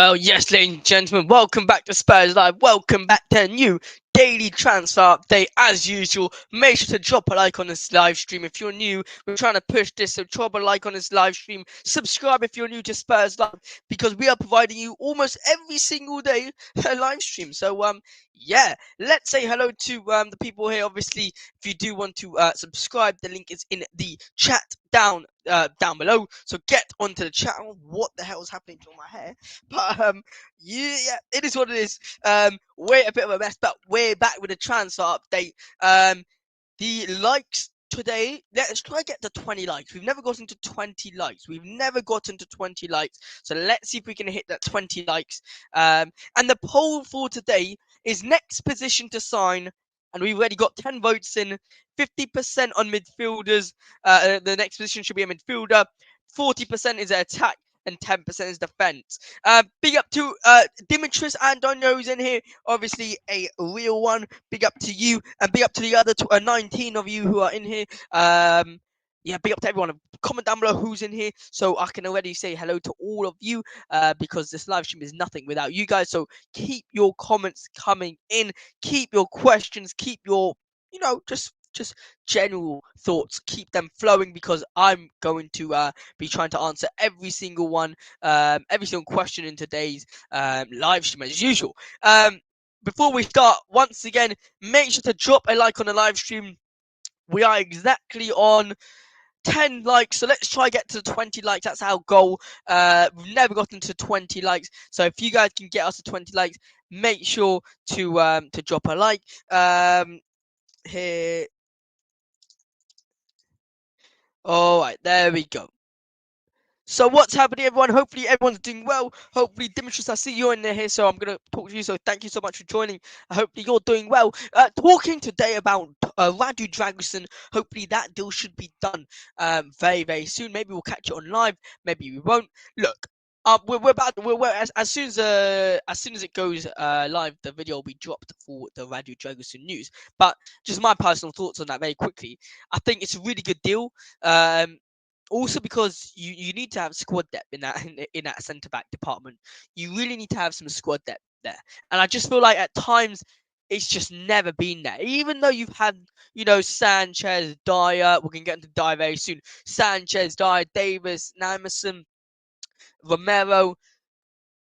Well, yes, ladies and gentlemen, welcome back to Spurs Live. Welcome back to a new daily transfer update. As usual, make sure to drop a like on this live stream if you're new. We're trying to push this, so drop a like on this live stream. Subscribe if you're new to Spurs Live, because we are providing you almost every single day a live stream. So, yeah, let's say hello to the people here. Obviously, if you do want to subscribe, the link is in the chat down below. So get onto the chat. What the hell is happening to my hair? But yeah, it is what it is. We're a bit of a mess, but we're back with a transfer update. The likes today, let's try to get to 20 likes. We've never gotten to 20 likes. So let's see if we can hit that 20 likes. And the poll for today is next position to sign. And we've already got 10 votes in, 50% on midfielders. The next position should be a midfielder. 40% is an attack, and 10% is defense. Big up to Dimitris Andonio, who's in here. Obviously, a real one. Big up to you, and big up to the other 19 of you who are in here. Yeah, big up to everyone. Comment down below who's in here, so I can already say hello to all of you, because this live stream is nothing without you guys. So keep your comments coming in, keep your questions, keep your, just general thoughts, keep them flowing, because I'm going to be trying to answer every single one, every single question in today's live stream as usual. Before we start, once again, make sure to drop a like on the live stream. We are exactly on 10 likes, so let's try get to 20 likes. That's our goal. We've never gotten to 20 likes, so if you guys can get us to 20 likes, make sure to drop a like. Here. All right, there we go. So what's happening, everyone? Hopefully everyone's doing well. Hopefully, Dimitris, I see you in there here, so I'm going to talk to you. So thank you so much for joining. Hopefully you're doing well. Talking today about Radu Dragusin. Hopefully that deal should be done very, very soon. Maybe we'll catch it on live. Maybe we won't. Look, as soon as it goes live, the video will be dropped for the Radu Dragusin news. But just my personal thoughts on that very quickly. I think it's a really good deal. Also, because you need to have squad depth in that centre back department. You really need to have some squad depth there, and I just feel like at times it's just never been there. Even though you've had, Sanchez, Dier, we're gonna get into Dier very soon. Sanchez, Dier, Davis, Namerson, Romero.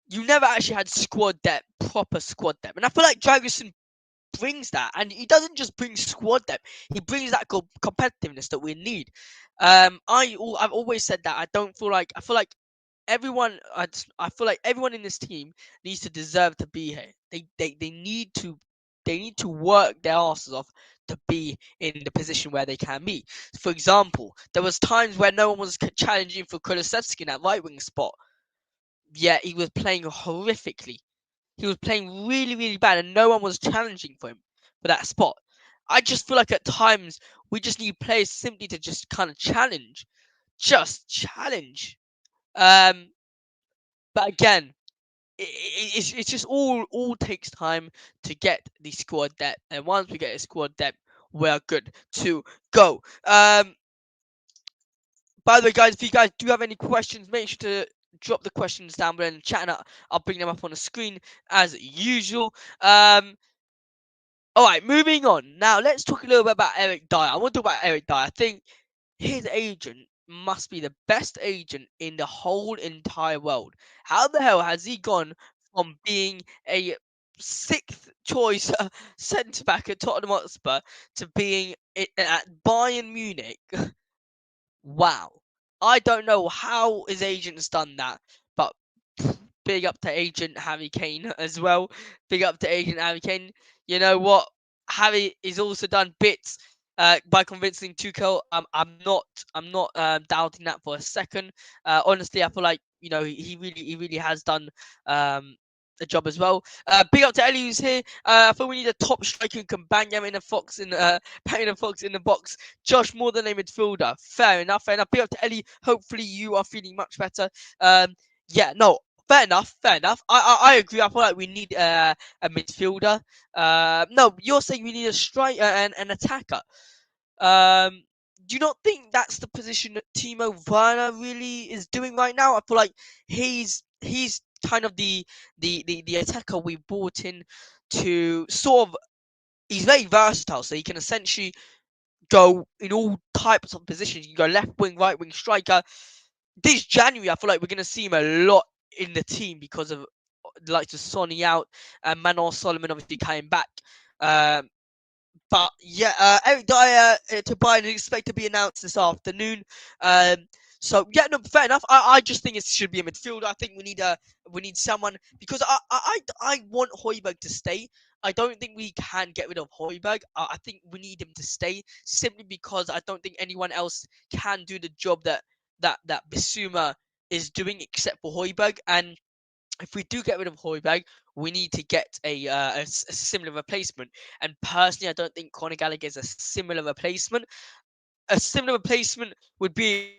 You never actually had squad depth, proper squad depth, and I feel like Dragusin brings that, and he doesn't just bring squad depth. He brings that competitiveness that we need. I've always said that I feel like everyone. I feel like everyone in this team needs to deserve to be here. They need to work their asses off to be in the position where they can be. For example, there was times where no one was challenging for Kulusevski in that right wing spot. Yeah, he was playing horrifically. He was playing really, really bad, and no one was challenging for him for that spot. I just feel like at times we just need players simply to just kind of challenge. Just challenge. But again, it's just all takes time to get the squad depth, and once we get a squad depth, we're good to go. By the way, guys, if you guys do have any questions, make sure to drop the questions down below in the chat, and I'll bring them up on the screen as usual. All right, moving on. Now, let's talk a little bit about Eric Dier. I want to talk about Eric Dier. I think his agent must be the best agent in the whole entire world. How the hell has he gone from being a sixth choice centre-back at Tottenham Hotspur to being at Bayern Munich? Wow. I don't know how his agent's done that, but big up to agent Harry Kane as well. Big up to agent Harry Kane. You know what? Harry has also done bits by convincing Tuchel. I'm not doubting that for a second. Honestly, I feel like he really has done a job as well. Big up to Ellie who's here. I feel we need a top striker who can bang him in a fox in the box. Josh more than a midfielder. Fair enough. Big up to Ellie. Hopefully you are feeling much better. Yeah, no. Fair enough. I agree. I feel like we need a midfielder. No, you're saying we need a striker and an attacker. Do you not think that's the position that Timo Werner really is doing right now? I feel like he's kind of the attacker we brought in to sort of. He's very versatile, so he can essentially go in all types of positions. You can go left wing, right wing, striker. This January, I feel like we're going to see him a lot in the team because of the likes of Sonny out and Manor Solomon obviously came back. But yeah, Eric Dier to Bayern is expected to be announced this afternoon. So yeah, no, fair enough. I just think it should be a midfielder. I think we need someone because I want Højbjerg to stay. I don't think we can get rid of Højbjerg. I think we need him to stay simply because I don't think anyone else can do the job that Bissouma is doing except for Højbjerg. And if we do get rid of Højbjerg, we need to get a similar replacement. And personally, I don't think Conor Gallagher is a similar replacement. A similar replacement would be,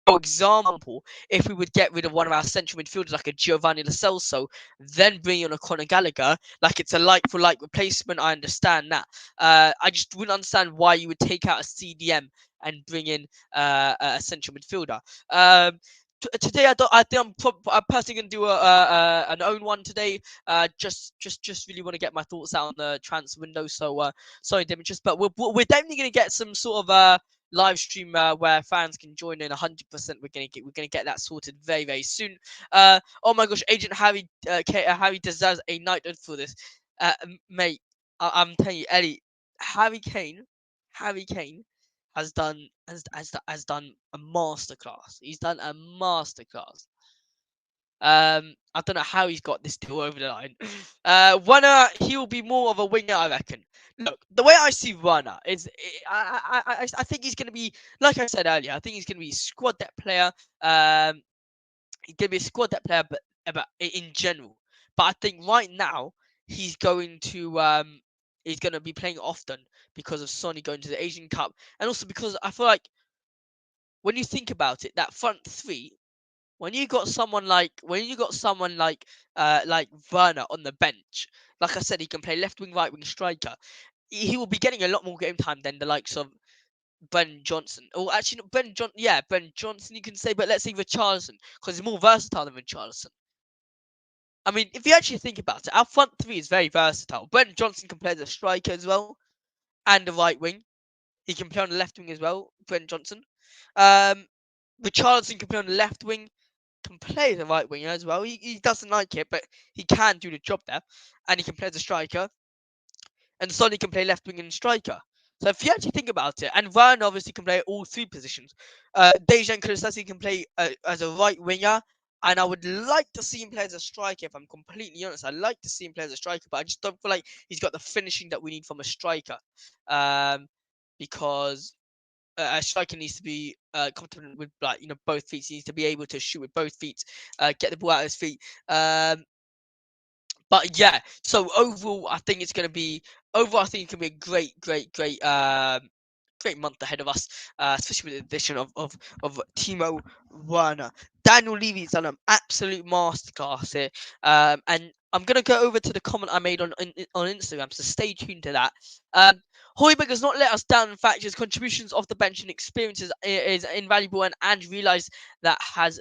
for example, if we would get rid of one of our central midfielders like a Giovanni Lo Celso, then bring in a Conor Gallagher, like it's a like-for-like replacement, I understand that. I just wouldn't understand why you would take out a CDM and bring in a central midfielder. Today, I think I'm personally gonna do an own one today. Just really want to get my thoughts out on the transfer window. So sorry, Demetrius, but we're definitely gonna get some sort of live stream where fans can join in 100%. We're gonna get that sorted very very soon. Oh my gosh, Agent Harry Harry deserves a knighthood for this, mate. I'm telling you, Ellie, Harry Kane has done a masterclass. He's done a masterclass. I don't know how he's got this deal over the line. Werner, he will be more of a winger, I reckon. Look, the way I see Werner is, I think he's going to be, like I said earlier, I think he's going to be a squad depth player. He's going to be a squad depth player, but in general. But I think right now he's going to be playing often because of Sonny going to the Asian Cup, and also because I feel like when you think about it, that front three, when you got someone like Werner on the bench, like I said, he can play left wing, right wing, striker. He will be getting a lot more game time than the likes of Ben Johnson. Or actually, not Ben Johnson you can say, but let's say Richarlison, because he's more versatile than Richarlison. I mean, if you actually think about it, our front three is very versatile. Ben Johnson can play as a striker as well, and the right wing. He can play on the left wing as well, Ben Johnson. Richarlison can play on the left wing, can play the right wing as well. He doesn't like it, but he can do the job there. And he can play as a striker. And Sonny can play left wing and striker. So if you actually think about it, and Varane obviously can play all three positions. Dejan Kulusevski can play as a right winger, and I would like to see him play as a striker. If I'm completely honest, I'd like to see him play as a striker, but I just don't feel like he's got the finishing that we need from a striker. Because a striker needs to be confident with both feet. He needs to be able to shoot with both feet, get the ball out of his feet. But yeah, so overall, I think it's going to be a great month ahead of us, especially with the addition of Timo Werner. Daniel Levy's done an absolute masterclass here, and I'm gonna go over to the comment I made on Instagram, so stay tuned to that. Højbjerg has not let us down. In fact, his contributions off the bench and experiences is invaluable, and Ange realised that has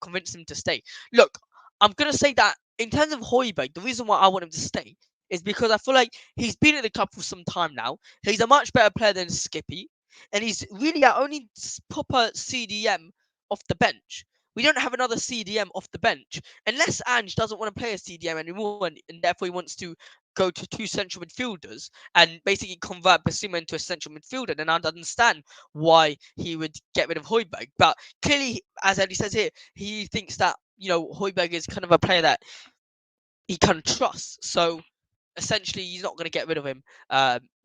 convinced him to stay. Look, I'm gonna say that in terms of Højbjerg, the reason why I want him to stay is because I feel like he's been at the club for some time now. He's a much better player than Skippy, and he's really our only proper CDM off the bench. We don't have another CDM off the bench unless Ange doesn't want to play a CDM anymore, and therefore he wants to go to two central midfielders and basically convert Bissouma into a central midfielder. Then I'd understand why he would get rid of Højbjerg. But clearly, as Eddie says here, he thinks that Højbjerg is kind of a player that he can trust. So essentially, he's not going to get rid of him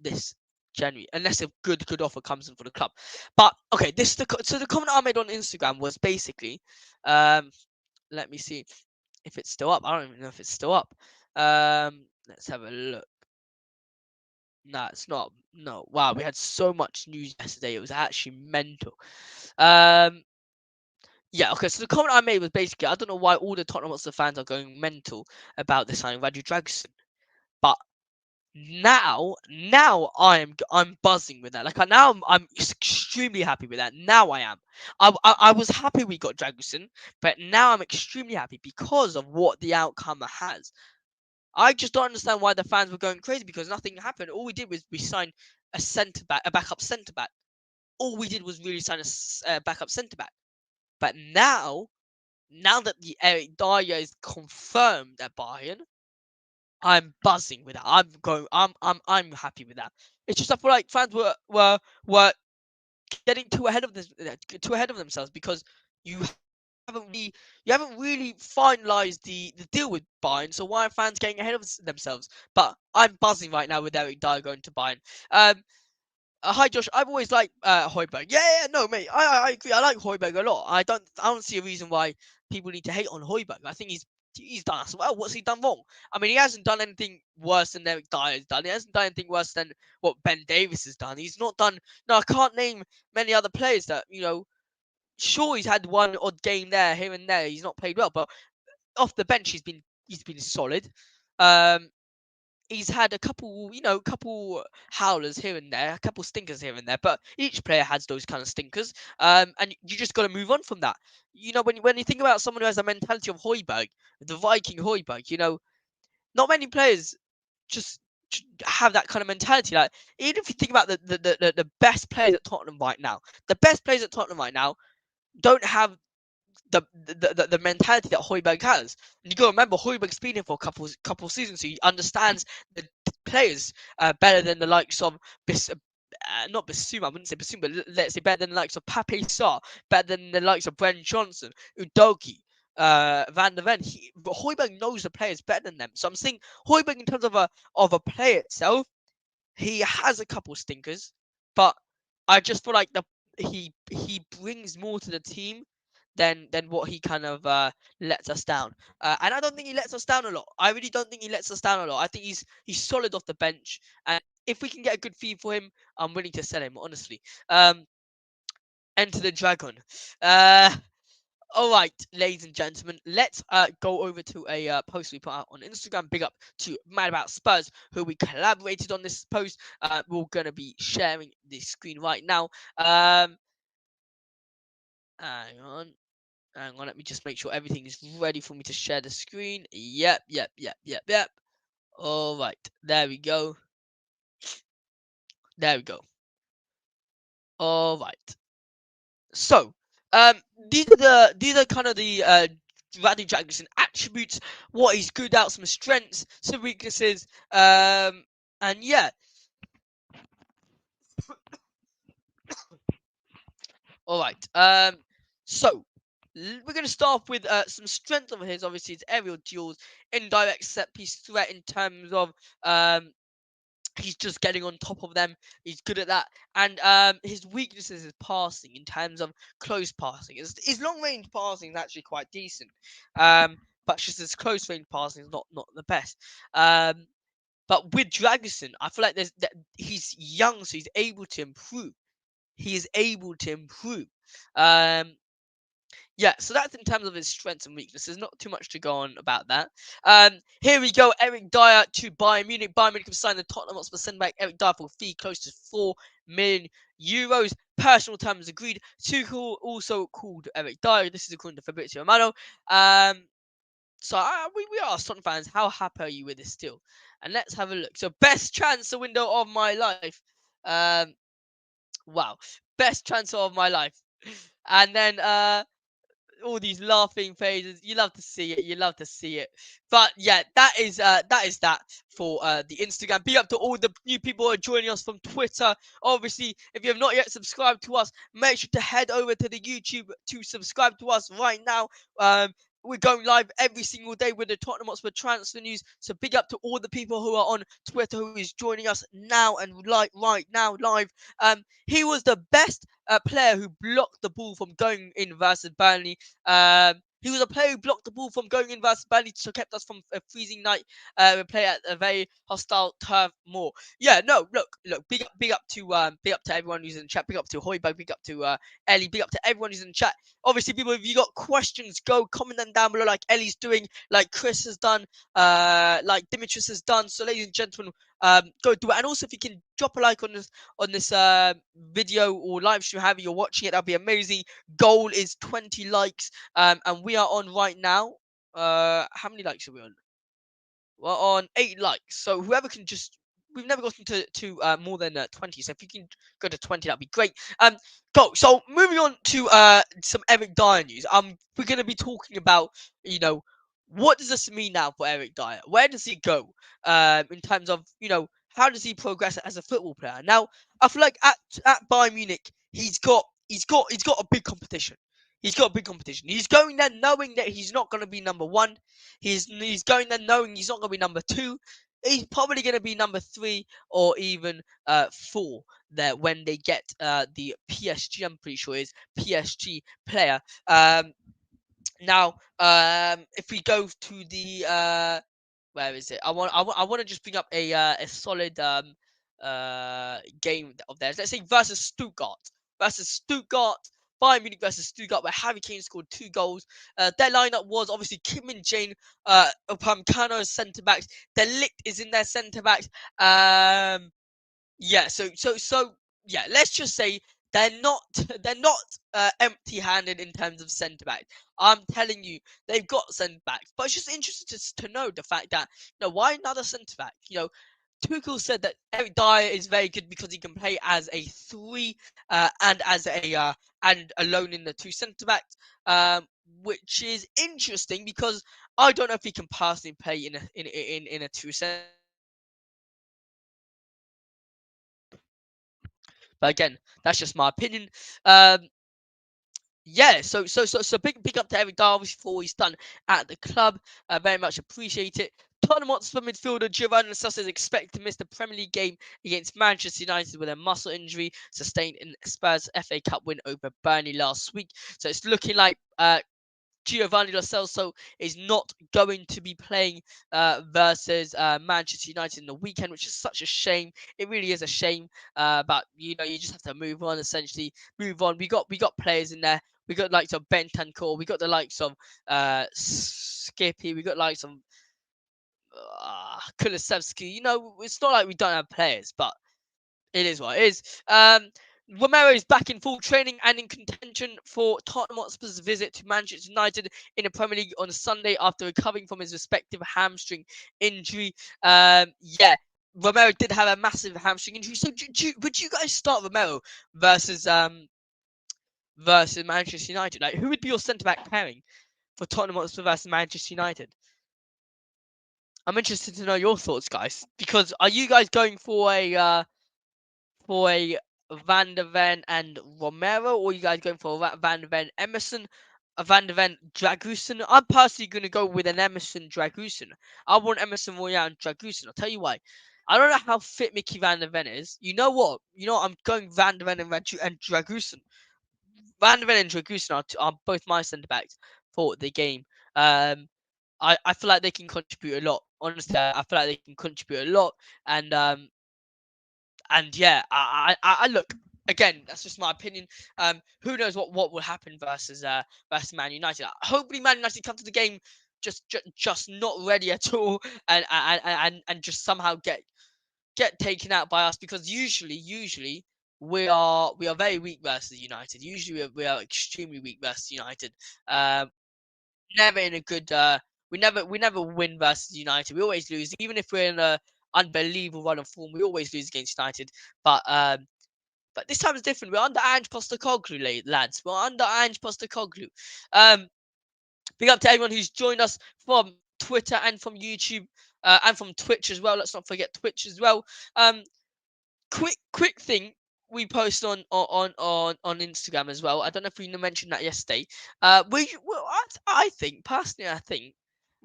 this January unless a good offer comes in for the club. But okay, so the comment I made on Instagram was basically, let me see if it's still up. I don't even know if it's still up. Let's have a look. No, it's not. No, wow, we had so much news yesterday. It was actually mental. Yeah, okay, so the comment I made was basically, I don't know why all the Tottenham Hotspur fans are going mental about this signing Radu Dragusin, but Now I'm buzzing with that. Like I'm extremely happy with that. Now I am. I was happy we got Dragusin, but now I'm extremely happy because of what the outcome has. I just don't understand why the fans were going crazy because nothing happened. All we did was we signed a backup centre back. All we did was really sign a backup centre back. But now that the Eric Dier is confirmed at Bayern, I'm buzzing with that. I'm happy with that. It's just I feel like fans were getting too ahead of themselves because you haven't really you haven't really finalized the deal with Bayern. So why are fans getting ahead of themselves? But I'm buzzing right now with Eric Dier going to Bayern. Hi Josh, I've always liked Højbjerg. Yeah, no, mate, I agree. I like Højbjerg a lot. I don't see a reason why people need to hate on Højbjerg. I think he's done us well. What's he done wrong? I mean, he hasn't done anything worse than Eric Dier has done. He hasn't done anything worse than what Ben Davies has done. He's not done. No, I can't name many other players that Sure, he's had one odd game there, here and there. He's not played well, but off the bench, he's been solid. Um, he's had a couple howlers here and there, a couple stinkers here and there, but each player has those kind of stinkers. And you just got to move on from that. When you think about someone who has a mentality of Højbjerg, the Viking Højbjerg, not many players just have that kind of mentality. Like, even if you think about the best players at Tottenham right now, the best players at Tottenham right now don't have the mentality that Højbjerg has. And you got to remember, Højbjerg's been here for a couple seasons, so he understands the players better than the likes of not Basuma, I wouldn't say Basuma, but let's say better than the likes of Pape Sarr, better than the likes of Bren Johnson, Udoki, Van der Ven. But Højbjerg knows the players better than them. So I'm saying Højbjerg, in terms of a player itself, he has a couple stinkers, but I just feel like he brings more to the team than what he kind of lets us down. And I don't think he lets us down a lot. I really don't think he lets us down a lot. I think he's solid off the bench, and if we can get a good fee for him, I'm willing to sell him, honestly. Enter the Dragon. All right, ladies and gentlemen, let's go over to a post we put out on Instagram. Big up to Mad About Spurs, who we collaborated on this post. We're going to be sharing the screen right now. Hang on, let me just make sure everything is ready for me to share the screen. Yep. All right, there we go. All right. So, these are kind of the Radley Jackson attributes, what he's good at, some strengths, some weaknesses, and yeah. All right. So we're going to start off with some strength of his. Obviously, it's aerial duels, indirect set piece threat in terms of he's just getting on top of them. He's good at that. And his weaknesses is passing in terms of close passing. His long range passing is actually quite decent. But just his close range passing is not the best. But with Dragusin, I feel like he's young, so he's able to improve. He is able to improve. Yeah, so that's in terms of his strengths and weaknesses. Not too much to go on about that. Here we go. Eric Dier to Bayern Munich. Bayern Munich have signed the Tottenham Hotspur centre-back Eric Dier for a fee close to €4 million. Personal terms agreed. Tuchel also called Eric Dier. This is according to Fabrizio Romano. So we are Tottenham fans. How happy are you with this deal? And let's have a look. So best transfer window of my life. Wow, best transfer of my life. And then all these laughing phases. You love to see it. But yeah, that is that for the Instagram. Be up to all the new people who are joining us from Twitter. Obviously, if you have not yet subscribed to us, make sure to head over to the YouTube to subscribe to us right now. We're going live every single day with the Tottenham Hotspur transfer news. So big up to all the people who are on Twitter who is joining us now and right now live. He was the best player who blocked the ball from going in versus Burnley. He was a player who blocked the ball from going in versus Burnley, so kept us from a freezing night. We play at a very hostile turf more. Yeah, no, look, big up to everyone who's in the chat. Big up to Højbjerg, big up to Ellie, big up to everyone who's in the chat. Obviously, people, if you got questions, go comment them down below, like Ellie's doing, like Chris has done, like Dimitris has done. So, ladies and gentlemen, go do it. And also, if you can drop a like on this video or live stream, however you're watching it, that'd be amazing. Goal is 20 likes. And we are on right now. How many likes are we on? We're on 8 likes. So whoever can just, we've never gotten to more than 20. So if you can go to 20, that'd be great. Go. So moving on to some Eric Dier news. We're gonna be talking about, you know, what does this mean now for Eric Dier? Where does he go? In terms of, how does he progress as a football player? Now, I feel like at Bayern Munich, he's got a big competition. He's got a big competition. He's going there knowing that he's not going to be number one. He's going there knowing he's not going to be number two. He's probably going to be number three or even four there when they get the PSG. I'm pretty sure is PSG player. Now, if we go to the where is it? I want to just bring up a solid game of theirs. Let's say versus Stuttgart. Bayern Munich versus Stuttgart, where Harry Kane scored 2 goals. Their lineup was obviously Kim Min Jae, Upamecano as centre backs. De Ligt is in their centre backs. Yeah. So yeah. Let's just say they're not they're not empty-handed in terms of centre backs. I'm telling you, they've got centre backs, but it's just interesting to know the fact that, why another centre back? Tuchel said that Eric Dier is very good because he can play as a three and as a and alone in the two centre backs, which is interesting because I don't know if he can personally play in a two centre. But again, that's just my opinion. Um, yeah, so big up to Eric Dier for what he's done at the club. Very much appreciate it. Tottenham Hotspur midfielder Giovanni Lo Celso is expected to miss the Premier League game against Manchester United with a muscle injury sustained in Spurs FA Cup win over Burnley last week. So it's looking like Giovanni Lo Celso is not going to be playing versus Manchester United in the weekend, which is such a shame. It really is a shame. But you just have to move on. Essentially, move on. We got players in there. We got the likes of Bentancur. We got the likes of Skippy. We got likes of Kulusevski. It's not like we don't have players, but it is what it is. Romero is back in full training and in contention for Tottenham Hotspur's visit to Manchester United in the Premier League on Sunday after recovering from his respective hamstring injury. Yeah, Romero did have a massive hamstring injury. So would you guys start Romero versus Manchester United? Like, who would be your centre back pairing for Tottenham Hotspur versus Manchester United? I'm interested to know your thoughts, guys. Because are you guys going for a Van der Ven and Romero, or you guys going for Van der Ven Emerson, a Van der Ven Dragusin? I'm personally going to go with an Emerson Dragusin. I want Emerson Royale and Dragusin. I'll tell you why. I don't know how fit Mickey Van der Ven is. You know what? I'm going Van der Ven and Dragusin. Van der Ven and Dragusin are both my centre backs for the game. I feel like they can contribute a lot. Honestly, I feel like they can contribute a lot, and yeah, I look again. That's just my opinion. Who knows what will happen versus Man United? Hopefully, Man United come to the game just not ready at all, and just somehow get taken out by us, because usually we are very weak versus United. Usually we are extremely weak versus United. Never in a good. We never win versus United. We always lose, even if we're in a unbelievable run of form. We always lose against United, but this time it's different. We're under Ange Postecoglou, lads. We're under Ange Postecoglou. Big up to everyone who's joined us from Twitter and from YouTube and from Twitch as well. Let's not forget Twitch as well. Quick thing we post on Instagram as well. I don't know if we mentioned that yesterday. I think personally,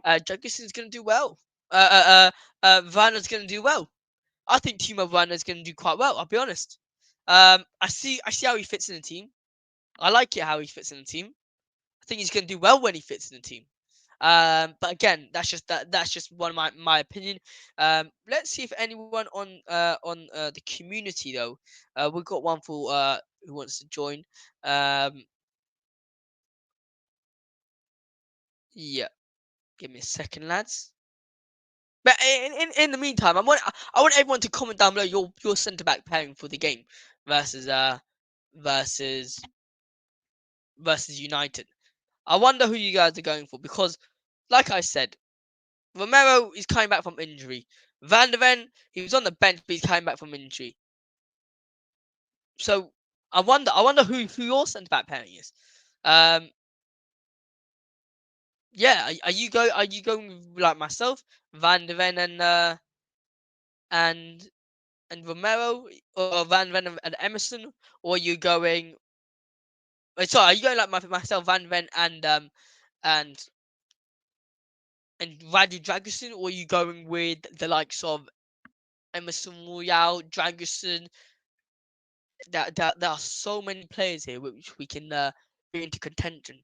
Dragusin's going to do well. Werner's going to do well. I think Timo Werner's going to do quite well. I'll be honest. I see how he fits in the team. I like it how he fits in the team. I think he's going to do well when he fits in the team. But again, that's just one of my opinion. Let's see if anyone on the community though. We've got one for who wants to join. Yeah, give me a second, lads. But in the meantime, I want everyone to comment down below your centre back pairing for the game versus versus versus United. I wonder who you guys are going for because, like I said, Romero is coming back from injury. Van de Ven, he was on the bench, but he's coming back from injury. So I wonder who your centre back pairing is. Yeah, are you going with, like myself, Van de Ven and Romero, or Van Ven and Emerson, or are you going? Sorry, are you going like myself, Van Ven and Radu Dragusin, or are you going with the likes of Emerson Royale, Dragusin? There are so many players here which we can bring into contention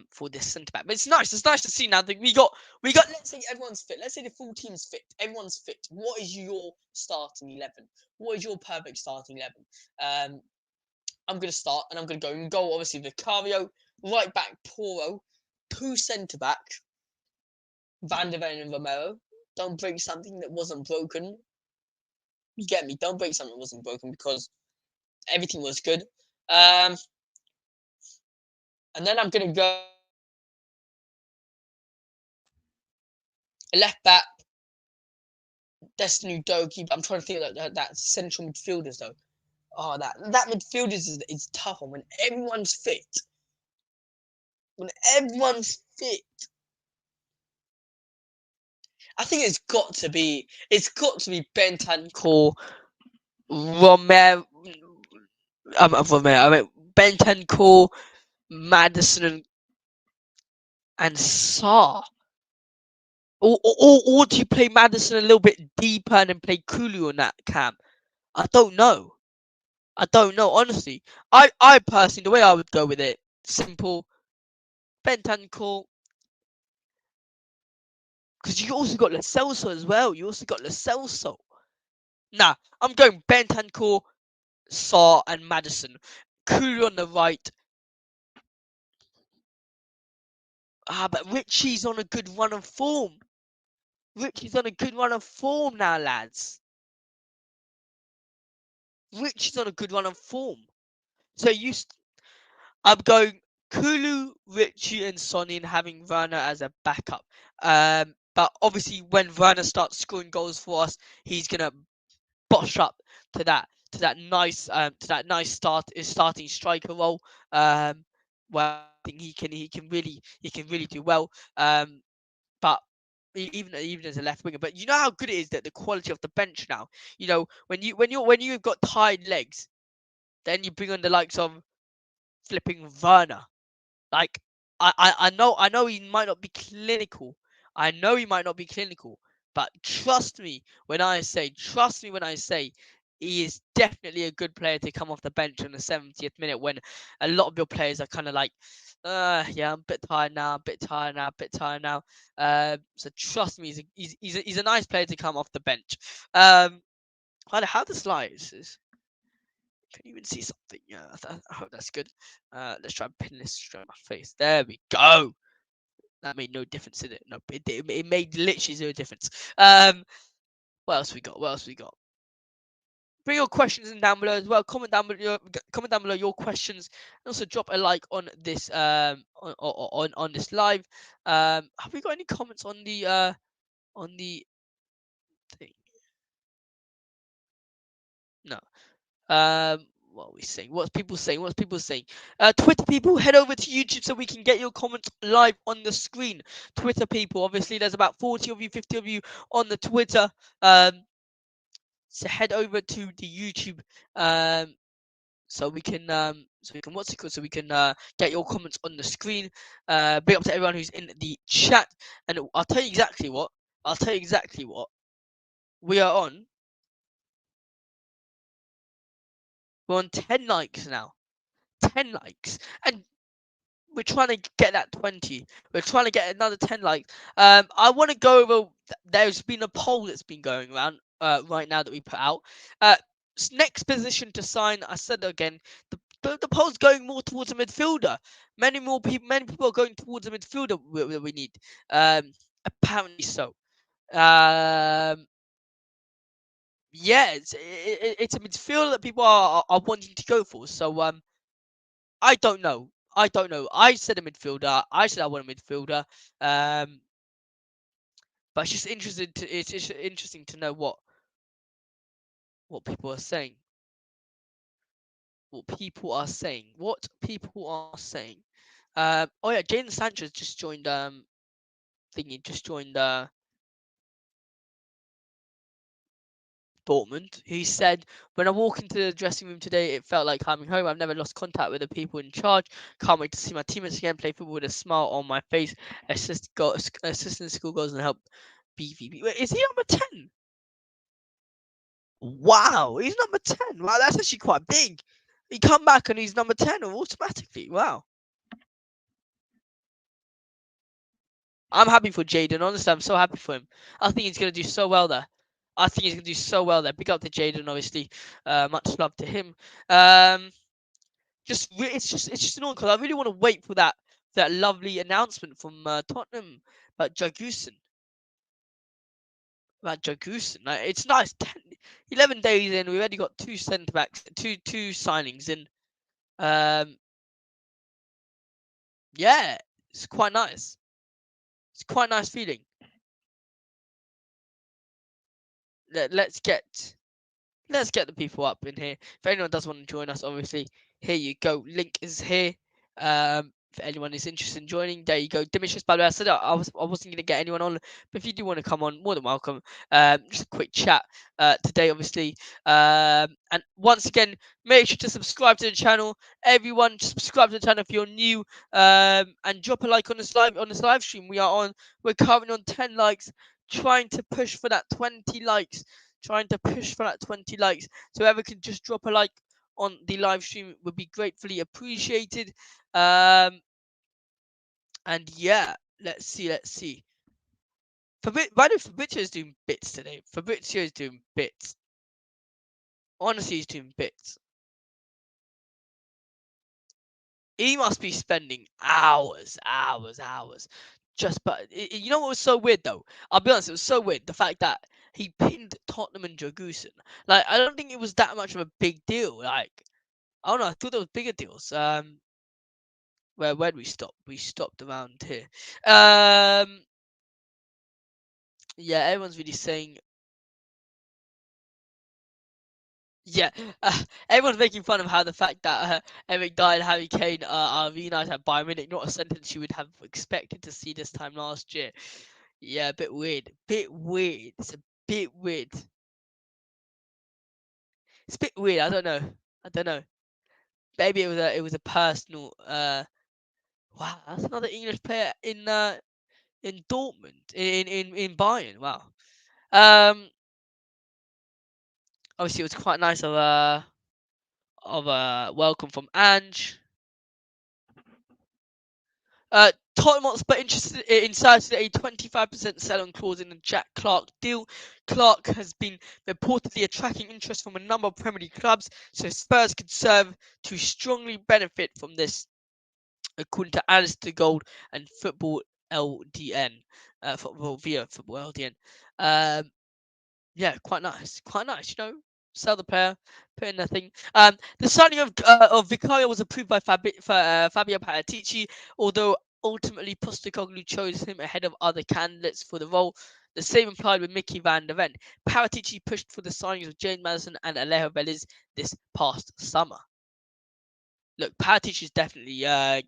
for this centre back. But it's nice. It's nice to see now that we got. Let's say everyone's fit. Let's say the full team's fit. Everyone's fit. What is your starting 11? What is your perfect starting 11? I'm gonna start and I'm gonna go. And goal, obviously Vicario, right back Poro, two centre backs, Van de Ven and Romero. Don't break something that wasn't broken. You get me? Don't break something that wasn't broken because everything was good. And then I'm gonna go left back, Destiny Doki. I'm trying to think of that central midfielders though. Oh, that midfielders is tough one when everyone's fit. When everyone's fit, I think it's got to be Bentancur, Romero. Romero. I mean Bentancur, Maddison, and Sarr. Or do you play Maddison a little bit deeper and then play Kulu on that cam? I don't know. Honestly. I personally, the way I would go with it, simple, Bentancur, because you also got Lo Celso as well. You also got Lo Celso. Nah, I'm going Bentancur, Sarr, and Maddison. Kulu on the right. But Richie's on a good run of form. Richie's on a good run of form now, lads. Richie's on a good run of form. So I'm going Kulu, Richie, and Sonny, and having Werner as a backup. But obviously, when Werner starts scoring goals for us, he's gonna bosh up to that nice starting striker role. Where I think he can really do well. But even as a left winger, but you know how good it is that the quality of the bench now. You know when you've got tired legs, then you bring on the likes of flipping Werner. Like I know he might not be clinical. But trust me when I say he is definitely a good player to come off the bench in the 70th minute when a lot of your players are kind of like, yeah, I'm a bit tired now, so trust me, he's a nice player to come off the bench. How the slides is. Can you even see something? Yeah, I hope that's good. Let's try and pin this straight on my face. There we go. That made no difference, did it? No, it made literally zero difference. What else we got? Bring your questions in down below as well. Comment down below your questions. And also drop a like on this on this live. Have we got any comments on the thing? No. What are we saying? What's people saying? Twitter people, head over to YouTube so we can get your comments live on the screen. Twitter people, obviously, there's about 40 of you, 50 of you on the Twitter. So head over to the YouTube, so we can get your comments on the screen. Big up to everyone who's in the chat, and I'll tell you exactly what. We are on. We're on 10 likes now. 10 likes. And we're trying to get that 20. We're trying to get another 10 likes. I want to go over. There's been a poll that's been going around right now that we put out. Next position to sign. I said again, the poll's going more towards a midfielder. Many people are going towards a midfielder we need. Apparently so. Yeah, it's a midfielder that people are wanting to go for. So I don't know. I don't know. I said a midfielder. I said I want a midfielder. But it's just interesting to it's just interesting to know what people are saying. What people are saying. What people are saying. Oh yeah, Jadon Sanchez just joined. Thingy just joined. Dortmund. He said, "When I walk into the dressing room today, it felt like coming home. I've never lost contact with the people in charge. Can't wait to see my teammates again, play football with a smile on my face, assist in school goals and help BVB." Wait, is he number 10? Wow, he's number 10. Wow, that's actually quite big. He come back and he's number 10 automatically. Wow. I'm happy for Jaden. Honestly, I'm so happy for him. I think he's going to do so well there. I think he's going to do so well there. Big up to Jaden, obviously. Much love to him. It's just annoying because I really want to wait for that lovely announcement from Tottenham about Dragusin. Like, it's nice. 11 days in, we've already got two centre backs, two signings in. Um, yeah, it's quite nice. It's quite nice feeling. Let's get the people up in here. If anyone does want to join us, obviously, here you go. Link is here. If anyone is interested in joining, there you go. Demetrius, by the way, I said I wasn't going to get anyone on, but if you do want to come on, more than welcome. Just a quick chat today, obviously. And once again, make sure to subscribe to the channel. Everyone, subscribe to the channel if you're new. And drop a like on this live stream. We're currently on 10 likes, trying to push for that 20 likes. Trying to push for that 20 likes. So whoever can just drop a like on the live stream would be gratefully appreciated. And yeah, let's see. By the way, Fabrizio is doing bits today. Fabrizio is doing bits. Honestly, he's doing bits. He must be spending hours. But you know what was so weird though? I'll be honest, it was so weird. The fact that he pinned Tottenham and Dragusin. Like, I don't think it was that much of a big deal. Like, I don't know. I thought there was bigger deals. Where did we stop? We stopped around here. Yeah, everyone's really saying. Yeah, everyone's making fun of how the fact that Eric Dier and Harry Kane are reunited at Bayern Munich, not a sentence you would have expected to see this time last year. Yeah, a bit weird. Bit weird. It's a bit weird. It's a bit weird. I don't know. Maybe it was a personal. Wow, that's another English player in Dortmund in Bayern. Wow. Obviously, it was quite nice of a welcome from Ange. Tottenham Hotspur inserted a 25% sell-on clause in the Jack Clark deal. Clark has been reportedly attracting interest from a number of Premier League clubs, so Spurs could serve to strongly benefit from this, according to Alistair Gold and Football LDN. Football LDN. Yeah, quite nice. Sell the player, put in nothing. The signing of Vicario was approved by Fabio Paratici, although ultimately Postecoglou chose him ahead of other candidates for the role. The same applied with Mickey van der Ven. Paratici pushed for the signings of James Maddison and Alejo Veliz this past summer. Look, Paratici is definitely an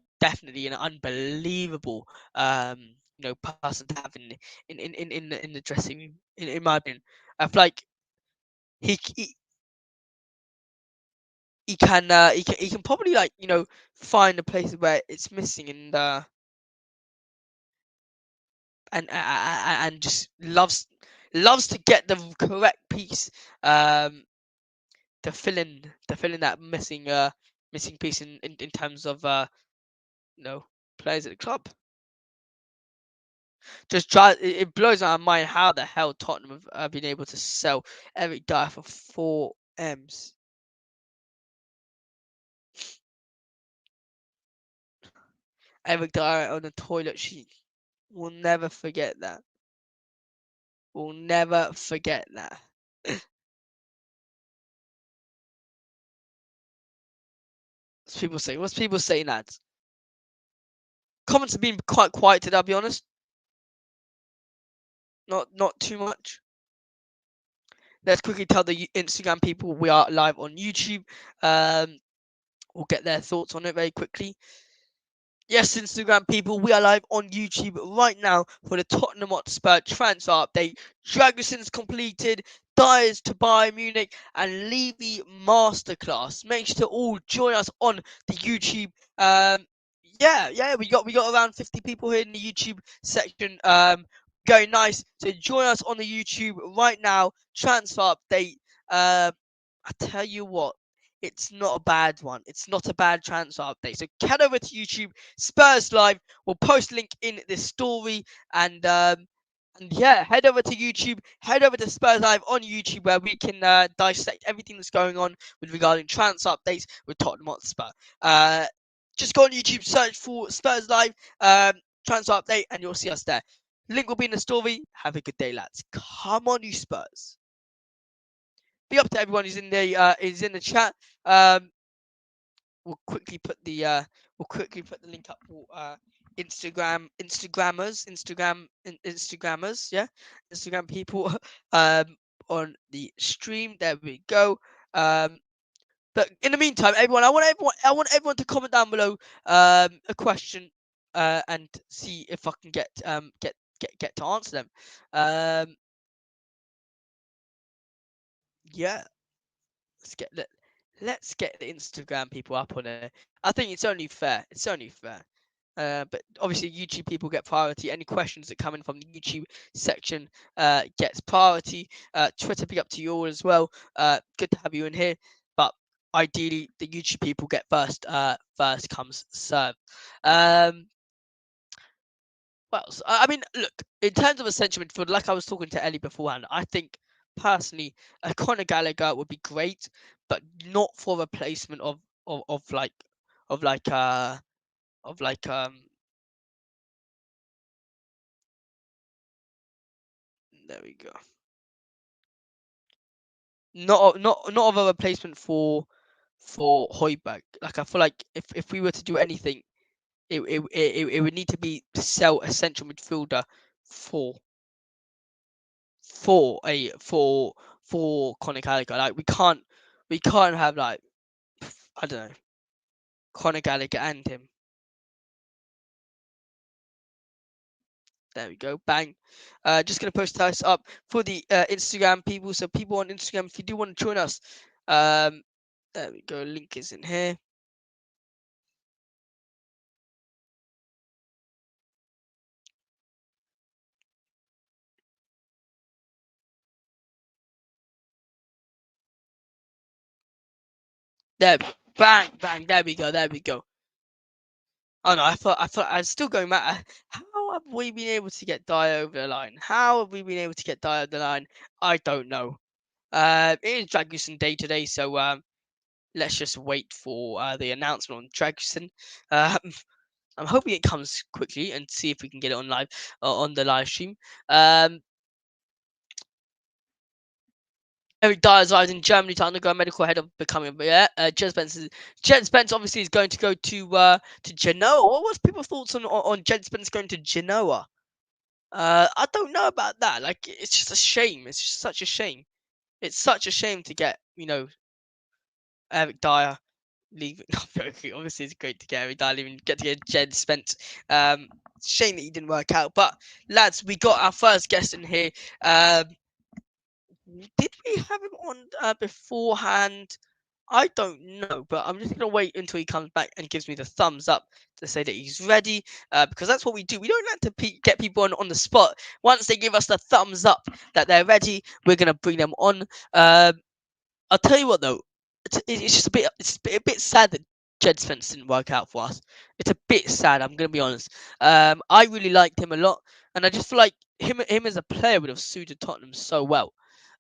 unbelievable person to have in the dressing room. In my opinion, I feel like he he can probably find the places where it's missing and just loves to get the correct piece to fill in that missing piece in terms of players at the club. It blows my mind how the hell Tottenham have been able to sell Eric Dier for 4 M's. Eric Dier on the toilet sheet. We'll never forget that. We'll never forget that. What's people saying? What's people saying, lads? Comments have been quite quiet today, I'll be honest. Not too much. Let's quickly tell the Instagram people we are live on YouTube. We'll get their thoughts on it very quickly. Yes, Instagram people, we are live on YouTube right now for the Tottenham Hotspur transfer update. Dragusin's completed, Dier's to Bayern Munich, and Levy Masterclass. Make sure to all join us on the YouTube. Yeah, we got around 50 people here in the YouTube section. Going nice. So join us on the YouTube right now. Transfer update. I tell you what, it's not a bad one. It's not a bad transfer update. So head over to YouTube, Spurs Live. We'll post link in this story, and yeah, head over to YouTube, head over to Spurs Live on YouTube, where we can dissect everything that's going on with regarding transfer updates with Tottenham Hotspur. Just go on YouTube, search for Spurs Live transfer update, and you'll see us there. Link will be in the story. Have a good day, lads. Come on, you Spurs. Be up to everyone who's in the chat. We'll quickly put the link up for Instagrammers, yeah, Instagram people on the stream. There we go. But in the meantime, everyone, I want everyone to comment down below a question and see if I can get to answer them. Yeah. Let's get the Instagram people up on it. I think it's only fair. It's only fair. But obviously, YouTube people get priority. Any questions that come in from the YouTube section gets priority. Twitter, be up to you all as well. Good to have you in here. But ideally, the YouTube people get first. First comes served. Well, I mean, look, in terms of a central midfield, like I was talking to Ellie beforehand, I think personally, Conor Gallagher would be great, but not for replacement of like of like of like there we go. Not of a replacement for Højbjerg. Like I feel like if we were to do anything, it would need to be to sell a central midfielder for for Conor Gallagher. Like we can't have like I don't know Conor Gallagher and him. There we go, bang. Just gonna post this up for the Instagram people. So people on Instagram, if you do want to join us, there we go. Link is in here. There, bang, bang. There we go. There we go. Oh no, I thought I was still going mad. How have we been able to get Dier over the line? How have we been able to get Dier over the line? I don't know. It is Dragusin day today, so let's just wait for the announcement on Dragusin. I'm hoping it comes quickly and see if we can get it on live on the live stream. Eric Dyer arrives in Germany to undergo a medical ahead of becoming Jed Spence obviously is going to go to Genoa. What was people's thoughts on Jed Spence going to Genoa? I don't know about that. Like, it's just a shame. It's just such a shame. It's such a shame to get Eric Dyer leaving. Obviously, it's great to get Eric Dyer leaving. Get to get Jed Spence. Shame that he didn't work out. But lads, we got our first guest in here. Did we have him on beforehand? I don't know, but I'm just going to wait until he comes back and gives me the thumbs up to say that he's ready, because that's what we do. We don't like to get people on the spot. Once they give us the thumbs up that they're ready, we're going to bring them on. I'll tell you what, though. It's just a bit sad that Jed Spence didn't work out for us. It's a bit sad, I'm going to be honest. I really liked him a lot, and I just feel like him as a player would have suited Tottenham so well.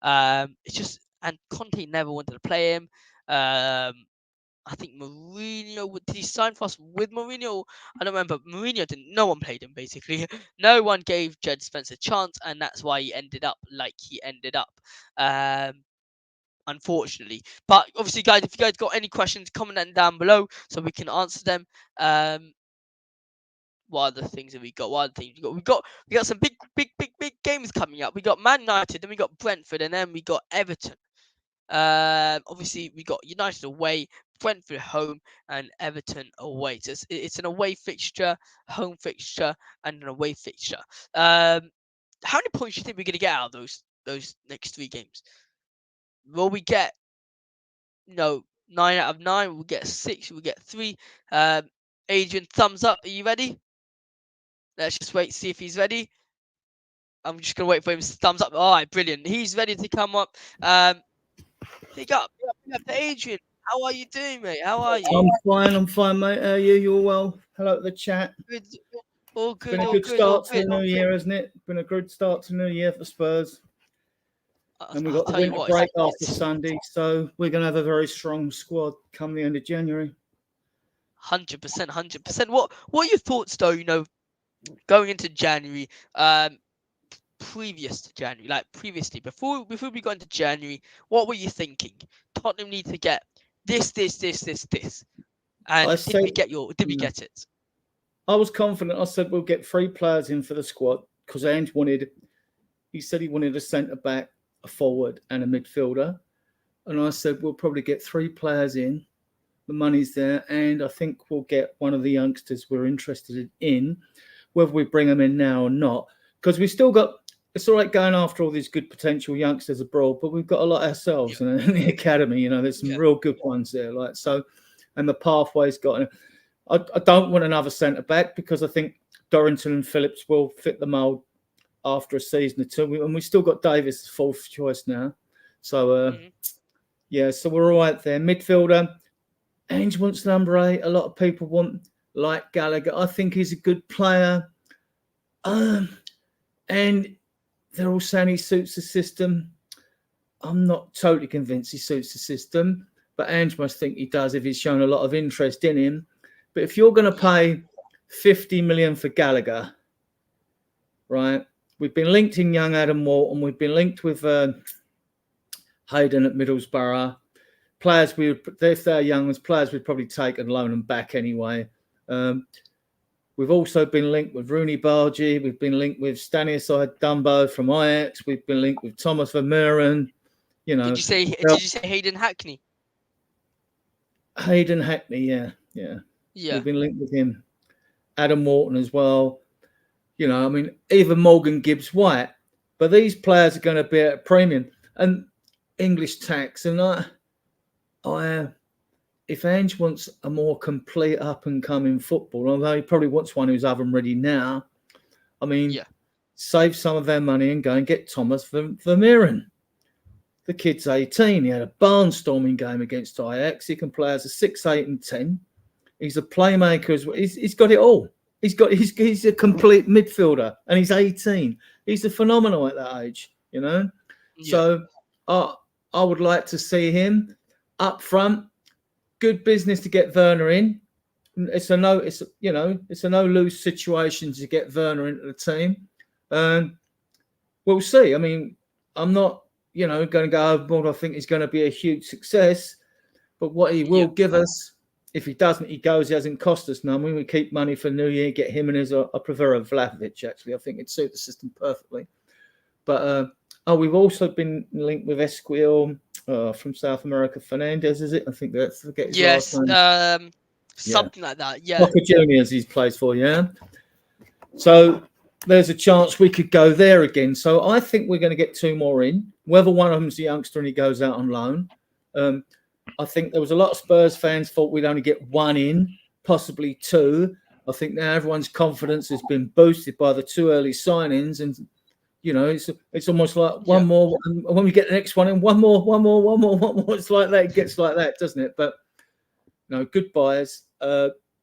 It's just, and Conte never wanted to play him. I think Mourinho, did he sign for us with Mourinho? I don't remember. Mourinho didn't. No one played him basically. No one gave Jed Spence a chance, and that's why he ended up like he ended up. Unfortunately, but obviously, guys, if you guys got any questions, comment them down below so we can answer them. What other things have we got? What other things we got? We got some big games coming up. We got Man United, then we got Brentford, and then we got Everton. Obviously we got United away, Brentford home, and Everton away. So it's an away fixture, home fixture, and an away fixture. How many points do you think we're gonna get out of those next 3 games? Will we get 9 out of 9? We'll get 6. We'll get 3. Adrian, thumbs up. Are you ready? Let's just wait, see if he's ready. I'm just gonna wait for him to thumbs up. All right, brilliant. He's ready to come up. Big up to Adrian. How are you doing, mate? How are you? I'm fine, mate. How are you? You're well. Hello to the chat. Good. All good. Been a good start to the new year, hasn't it? Been a good start to the new year for Spurs. And we've got the winter break after Sunday, so we're going to have a very strong squad come the end of January. 100%. What are your thoughts, though, going into January, previous to January, like previously, before we got into January, what were you thinking? Tottenham need to get this. And did we get it? I was confident. I said we'll get 3 players in for the squad because Ange said he wanted a centre-back, a forward and a midfielder. And I said we'll probably get 3 players in. The money's there. And I think we'll get one of the youngsters we're interested in, whether we bring them in now or not. Because we still got... It's all right going after all these good potential youngsters abroad, but we've got a lot ourselves in the academy. There's some real good ones there. And the pathway's got... I don't want another centre-back because I think Dorrington and Phillips will fit the mould after a season or 2. And we've still got Davis as 4th choice now. So, so we're all right there. Midfielder, Ange wants number 8. A lot of people want Gallagher. I think he's a good player. And they're all saying he suits the system. I'm not totally convinced he suits the system, but Ange must think he does if he's shown a lot of interest in him. But if you're going to pay 50 million for Gallagher, right? We've been linked in young Adam Wharton. We've been linked with Hayden at Middlesbrough. Players, if they're young, as players we'd probably take and loan them back anyway. We've also been linked with Rooney Bargy. We've been linked with Stanislas Dumbo from Ajax. We've been linked with Thomas Vermeuren. Did you say Hayden Hackney? Hayden Hackney, yeah. We've been linked with him. Adam Wharton as well. Even Morgan Gibbs-White. But these players are going to be at a premium. And English tax. And if Ange wants a more complete up-and-coming football, although he probably wants one who's oven-ready now, save some of their money and go and get Thomas Vermeuren. The kid's 18. He had a barnstorming game against Ajax. He can play as a 6, 8 and 10. He's a playmaker as well. He's got it all. He's a complete midfielder, and he's 18. He's a phenomenal at that age, So I would like to see him up front. Good business to get Werner in. It's a no lose situation to get Werner into the team. We'll see. I'm not going to go overboard. I think he's going to be a huge success. But what he will give us, if he doesn't, he hasn't cost us none. We keep money for New Year, get him in as I prefer a Vlahovic, actually. I think it'd suit the system perfectly. But we've also been linked with Esquiel from South America. Fernandez, is it? I think that's forget his last name. Something like that. Yeah. Boca Juniors he's plays for, yeah. So there's a chance we could go there again. So I think we're going to get 2 more in. Whether one of them's a youngster and he goes out on loan. I think there was a lot of Spurs fans thought we'd only get 1 in, possibly 2. I think now everyone's confidence has been boosted by the 2 early signings, and it's almost like one more. And when we get the next one, and one more. It's like that. It gets like that, doesn't it? But good buyers.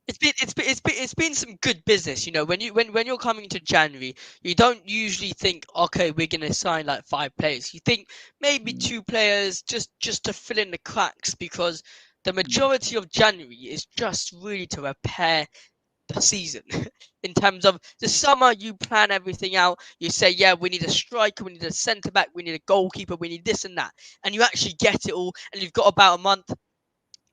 It's been some good business, when you're coming to January, you don't usually think, okay, we're gonna sign like 5 players. You think maybe 2 players just to fill in the cracks, because the majority of January is just really to repair the season. In terms of the summer, you plan everything out. You say, yeah, we need a striker, we need a centre back, we need a goalkeeper, we need this and that, and you actually get it all. And you've got about a month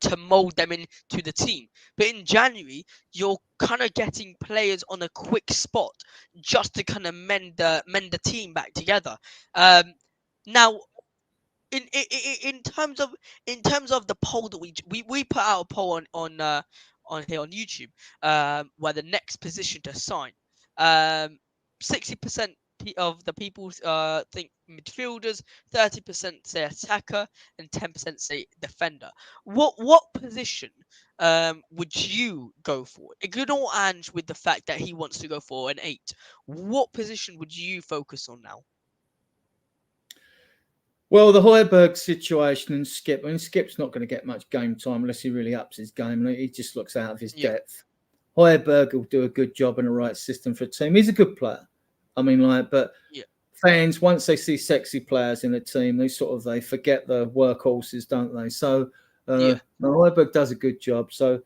to mold them into the team. But in January, you're kind of getting players on a quick spot just to kind of mend the team back together. Now, in terms of the poll that we put out a poll on here on YouTube, where the next position to sign, 60% of the people think midfielders, 30% say attacker, and 10% say defender. What position would you go for? Ignore Ange with the fact that he wants to go for an 8. What position would you focus on now? Well, the Højbjerg situation and Skip. I mean, Skip's not going to get much game time unless he really ups his game. He just looks out of his depth. Højbjerg will do a good job in the right system for a team. He's a good player. I mean, but fans, once they see sexy players in a team, they forget the workhorses, don't they? So Højbjerg does a good job. So,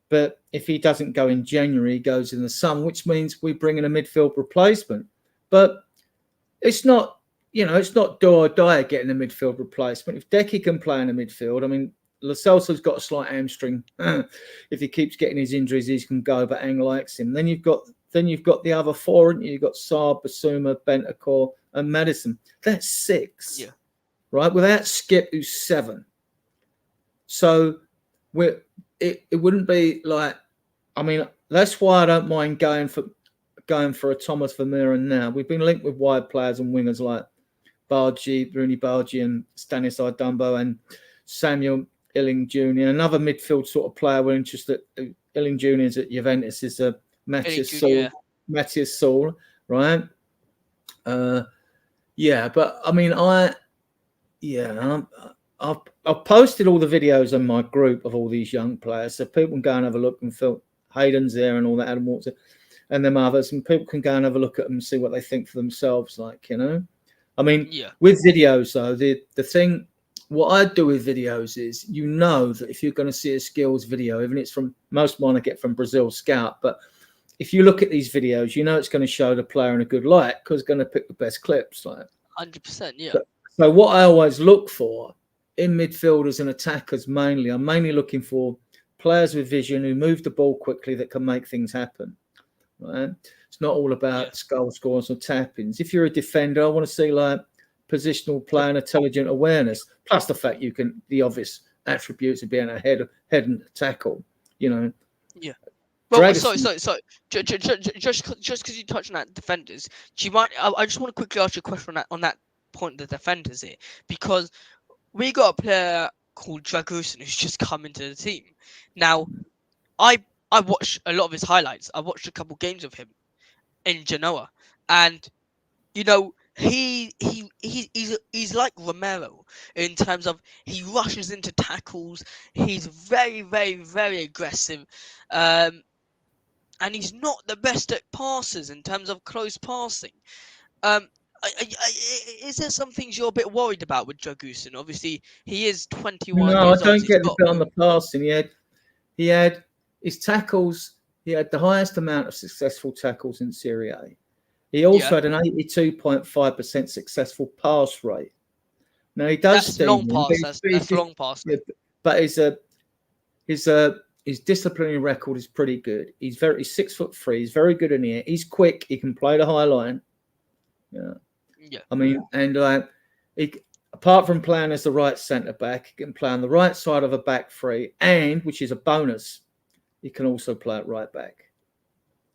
but if he doesn't go in January, he goes in the summer, which means we bring in a midfield replacement. But it's not. It's not do or die getting a midfield replacement. If Decky can play in the midfield, I mean, Lo Celso's got a slight hamstring. If he keeps getting his injuries, he can go, but Ang likes him. Then you've got the other 4, and you've got Saab, Basuma, Bentancur, and Maddison. That's 6, right? Without Skip, who's 7. So it wouldn't be like. I mean, that's why I don't mind going for a Thomas Vermeeren now. We've been linked with wide players and wingers like Rooney Bargi and Stanislas Dumbo and Samuel Illing Jr. Another midfield sort of player we're interested in. Illing Jr. is at Juventus, is Matthias Saul, right? But I mean, I've posted all the videos on my group of all these young players, so people can go and have a look and feel Hayden's there and all that, Adam Walter and them others, and people can go and have a look at them and see what they think for themselves, I mean, with videos, though, the thing, what I do with videos is, that if you're going to see a skills video, even it's from, most of mine I get from Brazil Scout, but if you look at these videos, it's going to show the player in a good light because it's going to pick the best clips. 100%, yeah. So what I always look for in midfielders and attackers mainly, I'm mainly looking for players with vision who move the ball quickly that can make things happen, right? It's not all about goal scores or tap-ins. If you're a defender, I want to see positional play and intelligent awareness, plus the fact the obvious attributes of being a head and tackle. Yeah. Well, sorry. Just because you touched on that defenders, do you mind? I just want to quickly ask you a question on that point, the defenders here, because we got a player called Dragusin who's just come into the team. Now, I watched a lot of his highlights. I watched a couple games of him in Genoa, and he's like Romero in terms of he rushes into tackles. He's very, very, very aggressive, and he's not the best at passes in terms of close passing. Is there some things you're a bit worried about with Dragusin? Obviously, he is 21 years old. No, I don't get the bit on the passing. He had his tackles. He had the highest amount of successful tackles in Serie A. He also had an 82.5% successful pass rate. Now he does long pass. That's long pass. Yeah, but his disciplinary record is pretty good. He's 6'3". He's very good in the air. He's quick. He can play the high line. Yeah. I mean, and apart from playing as the right centre back, he can play on the right side of a back three, and which is a bonus, he can also play at right back.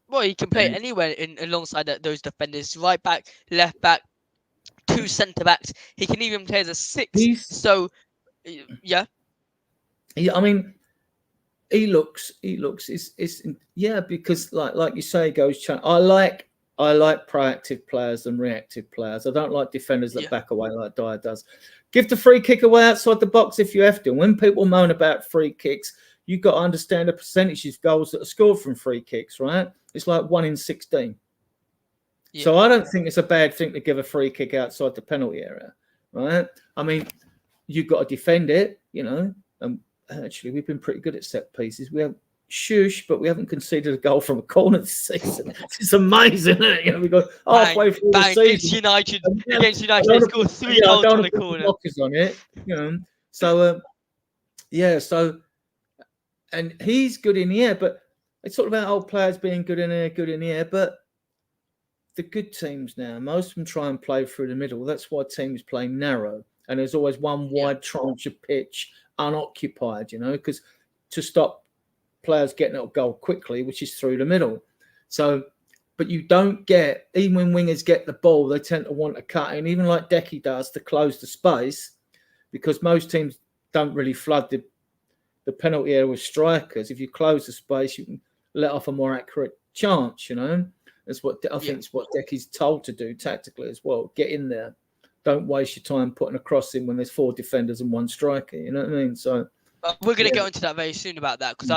Well, he can play anywhere alongside those defenders, right back, left back, 2 centre backs. He can even play as a 6. Yeah. I mean, he looks. Because like you say, I like proactive players and reactive players. I don't like defenders that back away like Dier does. Give the free kick away outside the box if you have to. When people moan about free kicks, you've got to understand the percentages of goals that are scored from free kicks, right? It's like 1 in 16. Yeah. So I don't think it's a bad thing to give a free kick outside the penalty area, right? I mean, you've got to defend it, actually, we've been pretty good at set pieces. We have shush, but we haven't conceded a goal from a corner this season. It's amazing, isn't it? You know, we got halfway through the season. Against United, they scored 3 goals from the corner. Blockers on it, you know. So, So, and he's good in the air, but it's all about old players being good in the air. But the good teams now, most of them try and play through the middle. That's why teams play narrow, and there's always one wide tranche of pitch unoccupied, you know, because to stop players getting a goal quickly, which is through the middle. So, but you don't get, even when wingers get the ball, they tend to want to cut in, even like Decky does, to close the space, because most teams don't really flood the penalty area with strikers. If you close the space, you can let off a more accurate chance, you know. That's what I think is what Decky's told to do tactically as well. Get in there. Don't waste your time putting a cross in when there's 4 defenders and 1 striker. You know what I mean? So we're going to get onto that very soon about that, because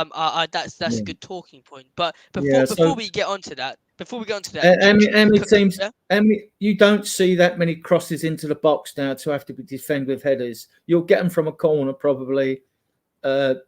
that's a good talking point. But before we get onto that, you don't see that many crosses into the box now to have to be defended with headers. You'll get them from a corner probably, and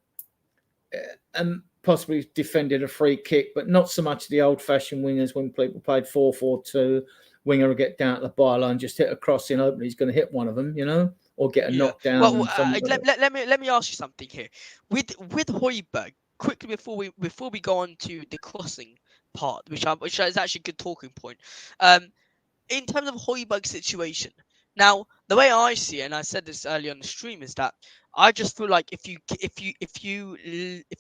possibly defended a free kick, but not so much the old-fashioned wingers when people played 4-4-2. Winger will get down at the byline, just hit a cross in open. He's going to hit one of them, you know, or get a knockdown. Well, let me ask you something here. With Højbjerg, quickly before we go on to the crossing part, which is actually a good talking point. In terms of Højbjerg's situation, now the way I see it, and I said this earlier on the stream, is that I just feel like if you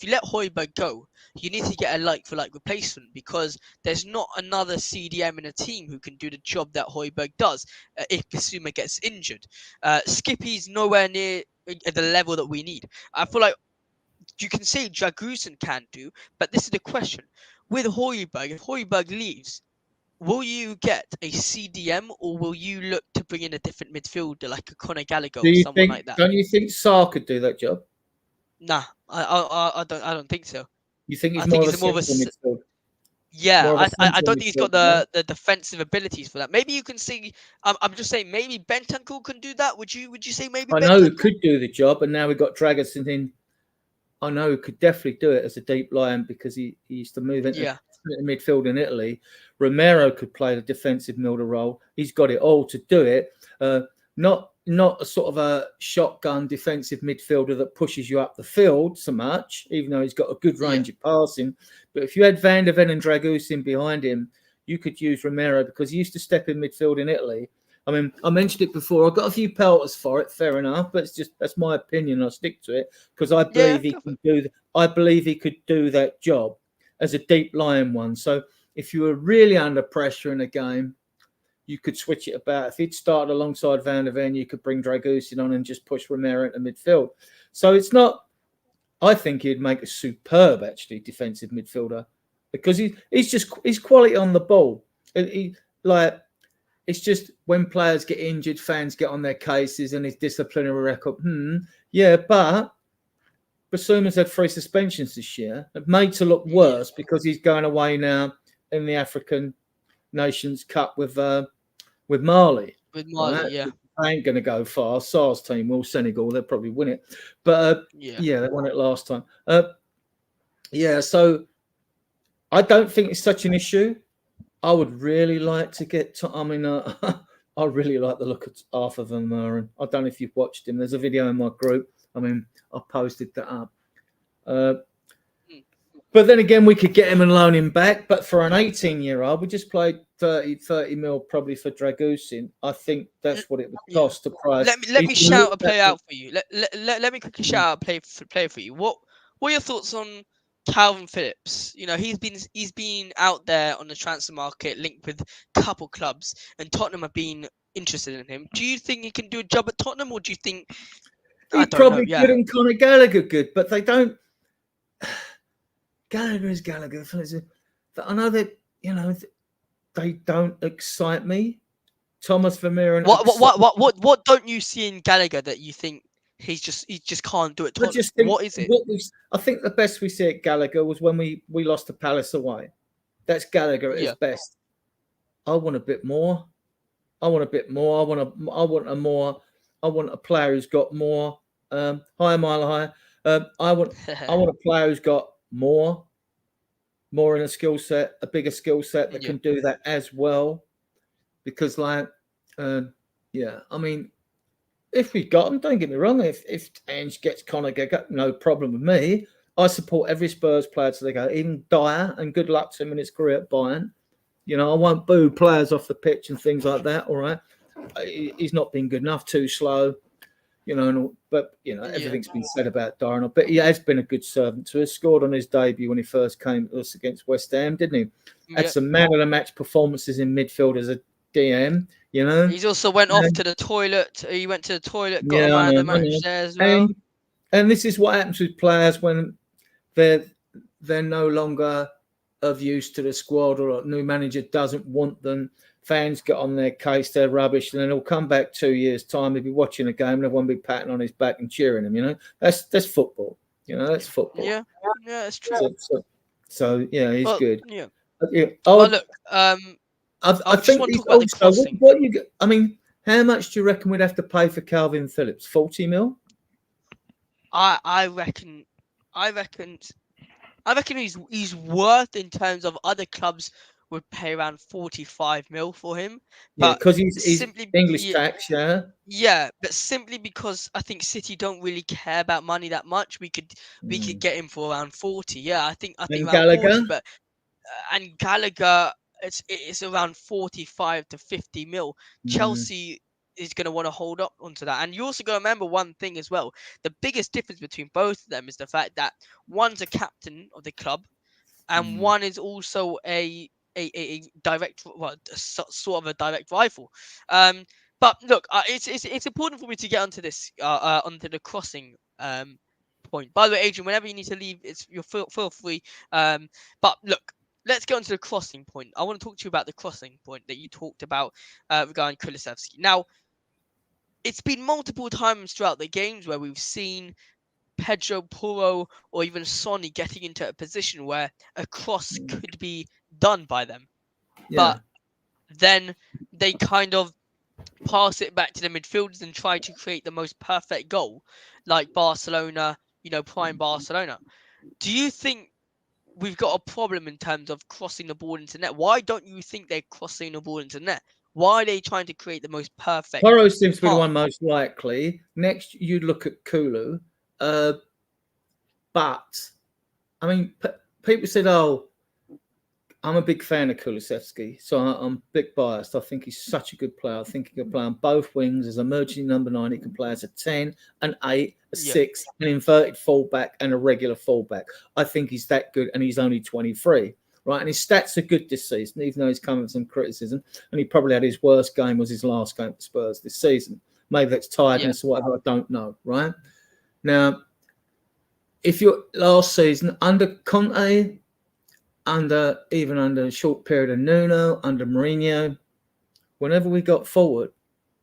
let Højbjerg go, you need to get a like-for-like replacement, because there's not another CDM in a team who can do the job that Højbjerg does if Bissouma gets injured. Skippy's nowhere near the level that we need. I feel like you can say Dragusin can do, but this is the question. With Højbjerg, if Højbjerg leaves, will you get a CDM, or will you look to bring in a different midfielder like a Conor Gallagher or someone like that? Don't you think Sarr could do that job? Nah, I don't think so. You think he's more of a midfielder? Yeah, I don't think he's got the defensive abilities for that. Maybe you can see. I'm just saying, maybe Bentancur can do that. Would you say maybe? I know he could do the job, and now we've got Dragusin in. I know he could definitely do it as a deep line, because he used to move into midfield in Italy. Romero could play the defensive midfielder role. He's got it all to do it. Not a sort of a shotgun defensive midfielder that pushes you up the field so much, even though he's got a good range of passing. But if you had Van der Ven and Dragusin behind him, you could use Romero, because he used to step in midfield in Italy. I mean, I mentioned it before. I got a few pelters for it, fair enough, but that's my opinion. I'll stick to it, because I believe he can do. I believe he could do that job as a deep line one. So if you were really under pressure in a game, you could switch it about. If he'd started alongside Van der Ven, you could bring Dragusin on and just push Romero into midfield. So it's not. I think he'd make a superb, actually, defensive midfielder, because he's quality on the ball. It's just when players get injured, fans get on their cases, and his disciplinary record. But Bissouma's had 3 suspensions this year. It made to look worse because he's going away now in the African Nations Cup with Mali. With Mali, right? They ain't going to go far. Sarr's team will. Senegal, they'll probably win it. But they won it last time. So I don't think it's such an issue. I would really like to get to, I really like the look at Arthur Van Meuren. I don't know if you've watched him. There's a video in my group. I posted that up. But then again, we could get him and loan him back. But for an 18-year-old, we just played 30 mil probably for Dragusin. I think that's what it would cost to price. Let me shout a play out for you. Let me quickly shout out a play for you. What are your thoughts on Calvin Phillips? You know, he's been out there on the transfer market, linked with a couple clubs, and Tottenham have been interested in him. Do you think he can do a job at Tottenham, or do you think he probably could and Conor Gallagher good, but they don't. Gallagher is Gallagher. I know that they don't excite me. Thomas Vermeer. What don't you see in Gallagher that you think he just can't do it? What is it? I think the best we see at Gallagher was when we lost to Palace away. That's Gallagher at his best. I want a bit more. I want a player who's got more higher, mile higher. I want a player who's got more in a skill set, a bigger skill set that can do that as well. Because, like, yeah, I mean, if we got him, don't get me wrong. If Ange gets Conor Gallagher, no problem with me. I support every Spurs player till they go, even Dier, and good luck to him in his career at Bayern. You know, I won't boo players off the pitch and things like that. All right, he's not been good enough, too slow. You know, but you know, everything's been said about Dier, but he has been a good servant to us. Scored on his debut when he first came to us against West Ham, didn't he? Had some man of the match performances in midfield as a DM. You know, he's also went off to the toilet. He went to the toilet, got a man of the match there as well. And this is what happens with players when they're no longer of use to the squad, or a new manager doesn't want them. Fans get on their case, they're rubbish, and then he'll come back 2 years' time. He'll be watching a game, and everyone will be patting on his back and cheering him. You know, that's football. You know, that's football. Yeah, it's true. So yeah, he's good. Yeah. Oh, look, I think he's also. What you? I mean, how much do you reckon we'd have to pay for Calvin Phillips? 40 mil. I reckon he's worth, in terms of other clubs would pay around 45 mil for him. But because he's simply English tax, Yeah, but simply because I think City don't really care about money that much, we could get him for around 40. Yeah, I think around Gallagher? 40. But and Gallagher, it's around 45 to 50 mil. Chelsea is going to want to hold up onto that. And you also got to remember one thing as well. The biggest difference between both of them is the fact that one's a captain of the club, and one is also a direct, sort of a direct rival. But look, it's important for me to get onto this, onto the crossing point. By the way, Adrian, whenever you need to leave, you're feel free. But look, let's get onto the crossing point. I want to talk to you about the crossing point that you talked about regarding Kulusevski. Now, it's been multiple times throughout the games where we've seen Pedro Porro or even Sonny getting into a position where a cross could be done by them. But then they kind of pass it back to the midfielders and try to create the most perfect goal, like Barcelona, prime Barcelona. Do you think we've got a problem in terms of crossing the ball into net? Why don't you think they're crossing the ball into net? Why are they trying to create the most perfect? Porro seems to be the one most likely. Next, you'd look at Kulu. But, I mean, people said, oh, I'm a big fan of Kulusevski, so I'm a bit biased. I think he's such a good player. I think he can play on both wings as emerging number 9. He can play as a 10, an 8, a 6, an inverted fullback, and a regular fullback. I think he's that good, and he's only 23, right? And his stats are good this season, even though he's come with some criticism. And he probably had his worst game was his last game for Spurs this season. Maybe that's tiredness or whatever. I don't know, right? Now, if you're last season under Conte, under a short period of Nuno, under Mourinho, whenever we got forward,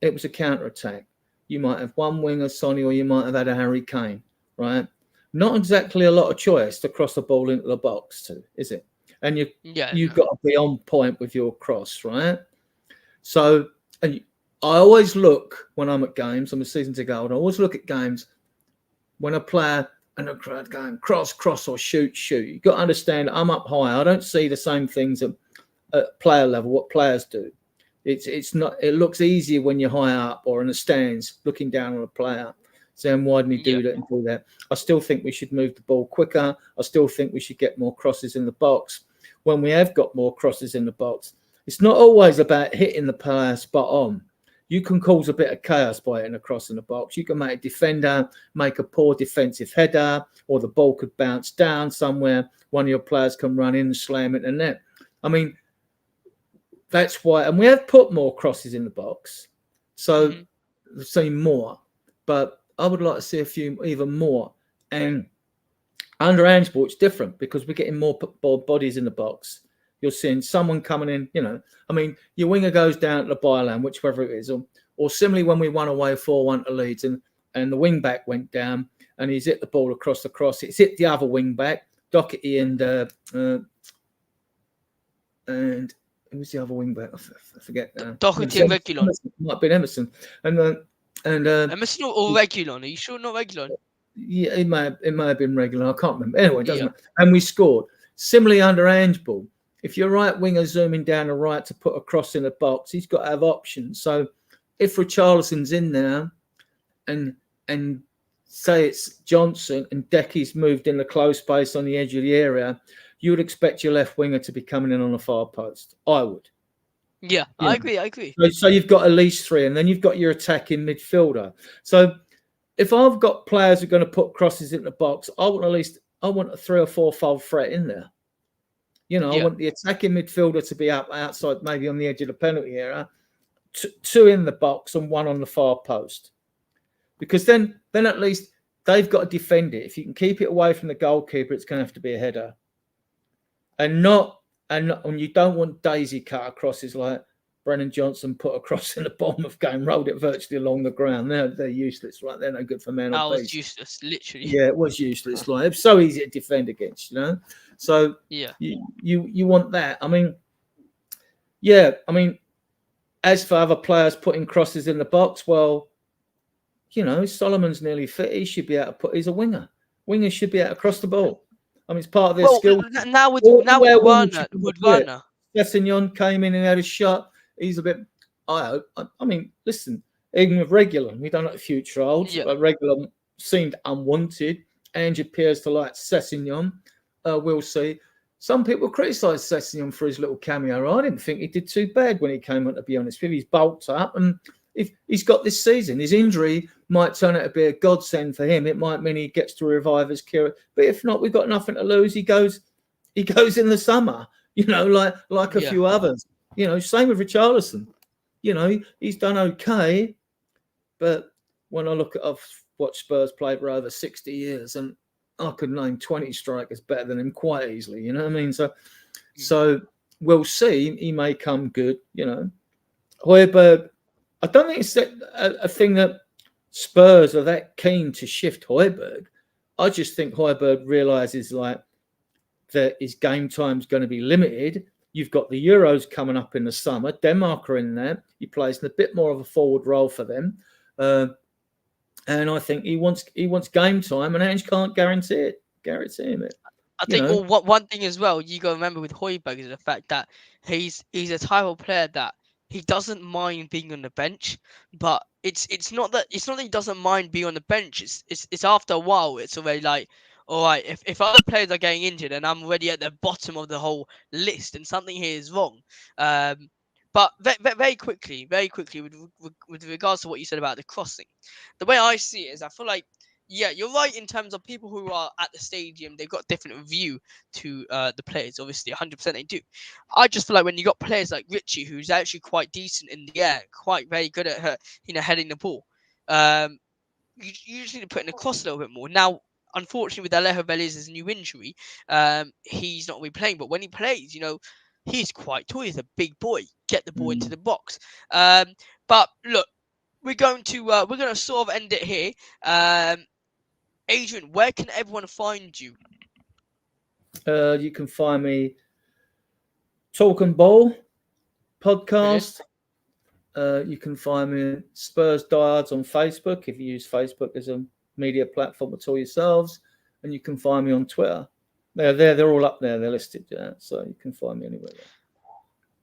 it was a counter-attack. You might have one winger, Sonny, or you might have had a Harry Kane, right? Not exactly a lot of choice to cross the ball into the box to, is it? And you've got to be on point with your cross, right? So, and I always look, when I'm at games, I'm a season to go, and I always look at games when a player and a crowd going cross or shoot. You've got to understand, I'm up high. I don't see the same things at player level, what players do. It's not. It looks easier when you're high up or in the stands looking down on a player, saying, why didn't he do that and do that? I still think we should move the ball quicker. I still think we should get more crosses in the box. When we have got more crosses in the box, it's not always about hitting the player spot on. You can cause a bit of chaos by hitting a cross in the box. You can make a defender make a poor defensive header, or the ball could bounce down somewhere. One of your players can run in and slam it in the net. I mean, that's why. And we have put more crosses in the box. So we've seen more. But I would like to see a few even more. And under Ange, it's different because we're getting more bodies in the box. You're seeing someone coming in, I mean, your winger goes down to the byline, whichever it is, or similarly when we won away 4-1 to Leeds and the wing back went down and he's hit the ball across the cross. It's hit the other wing back, Doherty and who's the other wing back? I forget now. Doherty and Reguilon. Might have been Emerson. And Emerson or Reguilon? Are you sure not Reguilon? Yeah, it may have been regular. I can't remember. Anyway, it doesn't Yeah. matter. And we scored. Similarly, under Ange Ball, if your right winger zooming down the right to put a cross in the box, he's got to have options. So if Richarlison's in there and say it's Johnson and Decky's moved in the close space on the edge of the area, you would expect your left winger to be coming in on the far post. I would. Yeah, I agree. I agree. So you've got at least three, and then you've got your attacking midfielder. So if I've got players who are going to put crosses in the box, I want a 3 or 4 fold threat in there. I want the attacking midfielder to be up outside, maybe on the edge of the penalty area, two in the box and one on the far post. Because then at least they've got to defend it. If you can keep it away from the goalkeeper, it's going to have to be a header. And you don't want daisy cut crosses like Brennan Johnson put across in the bottom of game, rolled it virtually along the ground. They're useless, right? They're no good for man on base. That was useless, literally. Yeah, it was useless. Like, it's so easy to defend against, So yeah, you want that. I mean, as for other players putting crosses in the box, well, Solomon's nearly fit. He should be able to he's a winger. Wingers should be able to cross the ball. I mean, it's part of their skill. Now with Werner. Sessegnon came in and had a shot. He's a bit. I mean, listen, even with Regular, we don't know the future holds. Yeah. Regular seemed unwanted. Ange appears to like Sessegnon. We'll see. Some people criticise Sessegnon for his little cameo. I didn't think he did too bad when he came on, to be honest with you. He's bulked up, and if he's got this season, his injury might turn out to be a godsend for him. It might mean he gets to revive his career. But if not, we've got nothing to lose. He goes in the summer, like a few others. Same with Richarlison. He's done okay. But when I look at, I've watched Spurs play for over 60 years, and I could name 20 strikers better than him quite easily. You know what I mean? So we'll see. He may come good. Højbjerg, I don't think it's a thing that Spurs are that keen to shift Højbjerg. I just think Højbjerg realises that his game time's going to be limited. You've got the Euros coming up in the summer. Denmark are in there. He plays in a bit more of a forward role for them. And I think he wants game time, and Ange can't guarantee him it. I think one thing as well you got to remember with Højbjerg is the fact that he's a type of player that he doesn't mind being on the bench, but it's not that he doesn't mind being on the bench. It's after a while it's already like, all right, if other players are getting injured and I'm already at the bottom of the whole list and something here is wrong. But very quickly, with regards to what you said about the crossing, the way I see it is I feel like, yeah, you're right in terms of people who are at the stadium, they've got a different view to the players. Obviously, 100% they do. I just feel like when you got players like Richie, who's actually quite decent in the air, quite very good at heading the ball, you usually need to put in the cross a little bit more. Now, unfortunately, with Alejo Velez's new injury, he's not really playing. But when he plays, he's quite tall. He's a big boy. Get the ball into the box. But look, we're going to sort of end it here. Adrian, where can everyone find you? You can find me Talking Ball podcast. You can find me Spurs Diehards on Facebook if you use Facebook as a media platform at all yourselves, and you can find me on Twitter. They're all up there. They're listed, so you can find me anywhere there.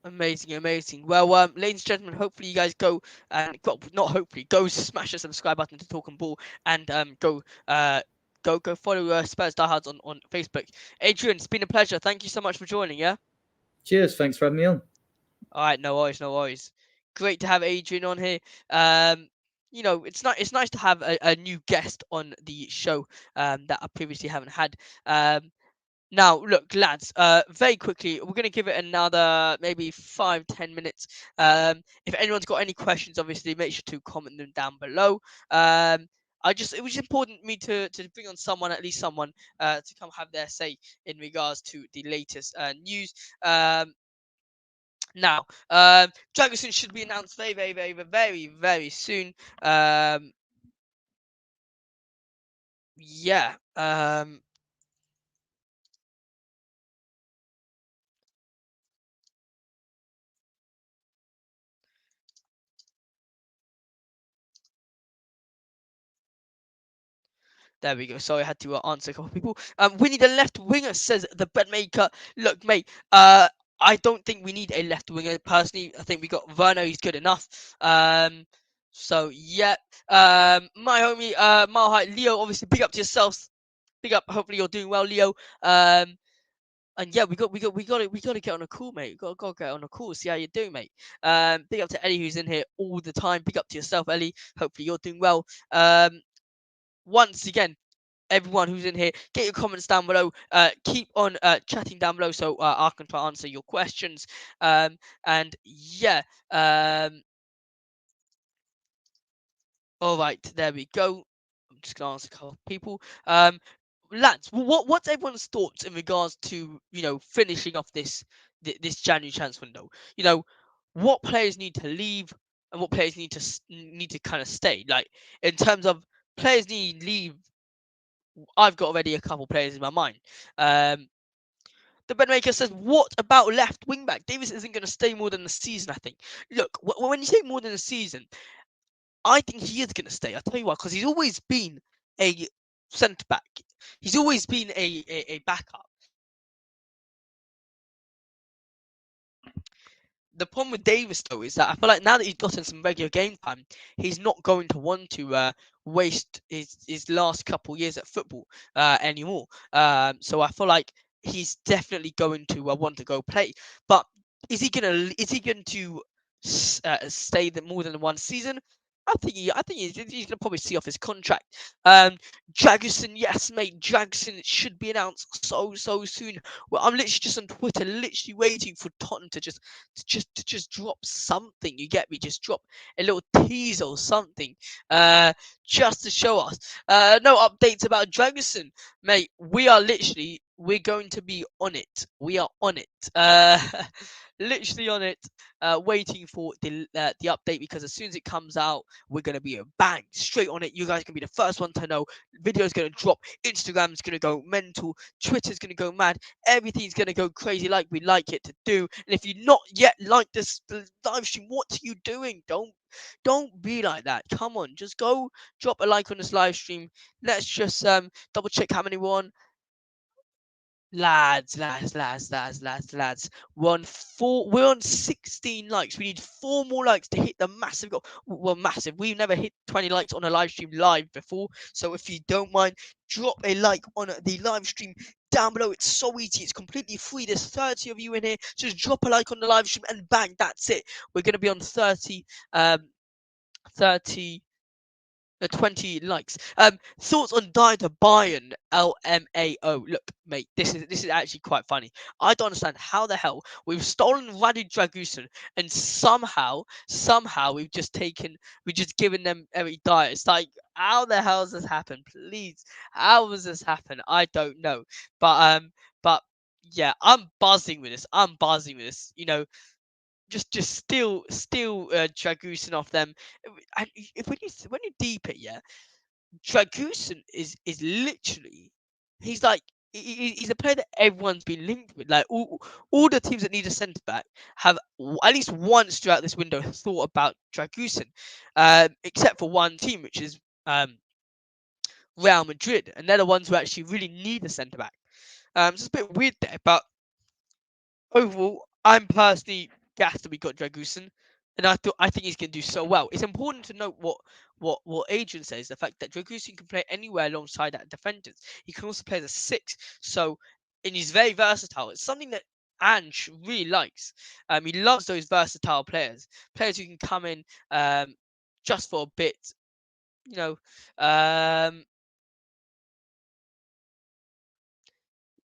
Amazing. Well, ladies and gentlemen, hopefully you guys go and go smash the subscribe button to Talking Ball and go follow Spurs Diehards on Facebook. Adrian, it's been a pleasure. Thank you so much for joining. Yeah. Cheers. Thanks for having me on. All right, no worries. Great to have Adrian on here. It's nice to have a new guest on the show that I previously haven't had. Now, look, lads, very quickly, we're going to give it another maybe 5-10 minutes. If anyone's got any questions, obviously, make sure to comment them down below. It was important to me to bring on at least someone, to come have their say in regards to the latest news. Now, Dragusin should be announced very, very, very, very, very soon. Yeah. There we go. Sorry, I had to answer a couple of people. We need a left winger, says the bet maker. Look, mate. I don't think we need a left winger personally. I think we got Werner. He's good enough. So yeah. My homie, Malhite, Leo. Obviously, big up to yourself. Big up. Hopefully, you're doing well, Leo. And yeah, we got to get on a call, mate. We got to get on a call. See how you do, mate. Big up to Ellie, who's in here all the time. Big up to yourself, Ellie. Hopefully, you're doing well. Once again, everyone who's in here, get your comments down below. Keep on chatting down below so I can try to answer your questions. And yeah, all right, there we go. I'm just gonna ask a couple of people. Lads, what's everyone's thoughts in regards to finishing off this January transfer window? What players need to leave and what players need to kind of stay. Like in terms of players need to leave, I've got already a couple players in my mind. The Bedmaker says, what about left wing back? Davis isn't going to stay more than the season, I think. Look, when you say more than a season, I think he is going to stay. I'll tell you why, because he's always been a centre back. He's always been a backup. The problem with Davis, though, is that I feel like now that he's gotten some regular game time, he's not going to want to waste his last couple years at football anymore. So I feel like he's definitely going to want to go play. But is he going to stay more than one season? I think he's gonna probably see off his contract. Dragusin, yes, mate. Dragusin should be announced so soon. Well, I'm literally just on Twitter, literally waiting for Tottenham to just drop something. You get me? Just drop a little teaser or something, just to show us. No updates about Dragusin, mate. We're going to be on it. We are on it. Literally on it. Waiting for the update, because as soon as it comes out, we're gonna be a bang straight on it. You guys can be the first one to know. Video's gonna drop. Instagram's gonna go mental. Twitter's gonna go mad. Everything's gonna go crazy like we like it to do. And if you're not yet like this live stream, what are you doing? Don't be like that. Come on, just go drop a like on this live stream. Let's just double check how many we're on. Lads. We're on 16 likes. We need 4 more likes to hit the massive goal. Well, massive. We've never hit 20 likes on a live stream live before. So if you don't mind, drop a like on the live stream down below. It's so easy. It's completely free. There's 30 of you in here. Just drop a like on the live stream and bang, that's it. We're gonna be on 30 20 likes. Thoughts on Dier to Bayern LMAO. Look, mate, this is actually quite funny. I don't understand how the hell we've stolen Radu Dragusin and somehow we've just given them Eric Dier. It's like, how the hell has this happened? Please, how has this happened? I don't know. But yeah, I'm buzzing with this. Just steal Dragusin off them. And when you deep it, yeah, Dragusin is literally, he's like, he's a player that everyone's been linked with. Like all the teams that need a centre back have at least once throughout this window thought about Dragusin, except for one team, which is Real Madrid, and they're the ones who actually really need a centre back. So it's a bit weird there, but overall, I'm personally gassed that we got Dragusin, and I think he's going to do so well. It's important to note what Adrian says, the fact that Dragusin can play anywhere alongside that defenders. He can also play as a 6, and he's very versatile. It's something that Ange really likes. He loves those versatile players who can come in just for a bit.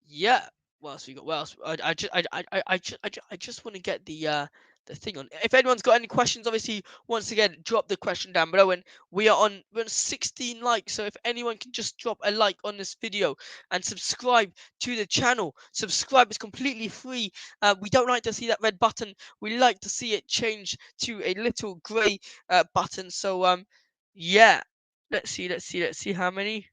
Yeah. What else we got? What else? I just want to get the thing on. If anyone's got any questions, obviously, once again, drop the question down below. And we're on 16 likes, so if anyone can just drop a like on this video and subscribe to the channel. Subscribe is completely free. We don't like to see that red button. We like to see it change to a little grey button. So yeah. Let's see how many.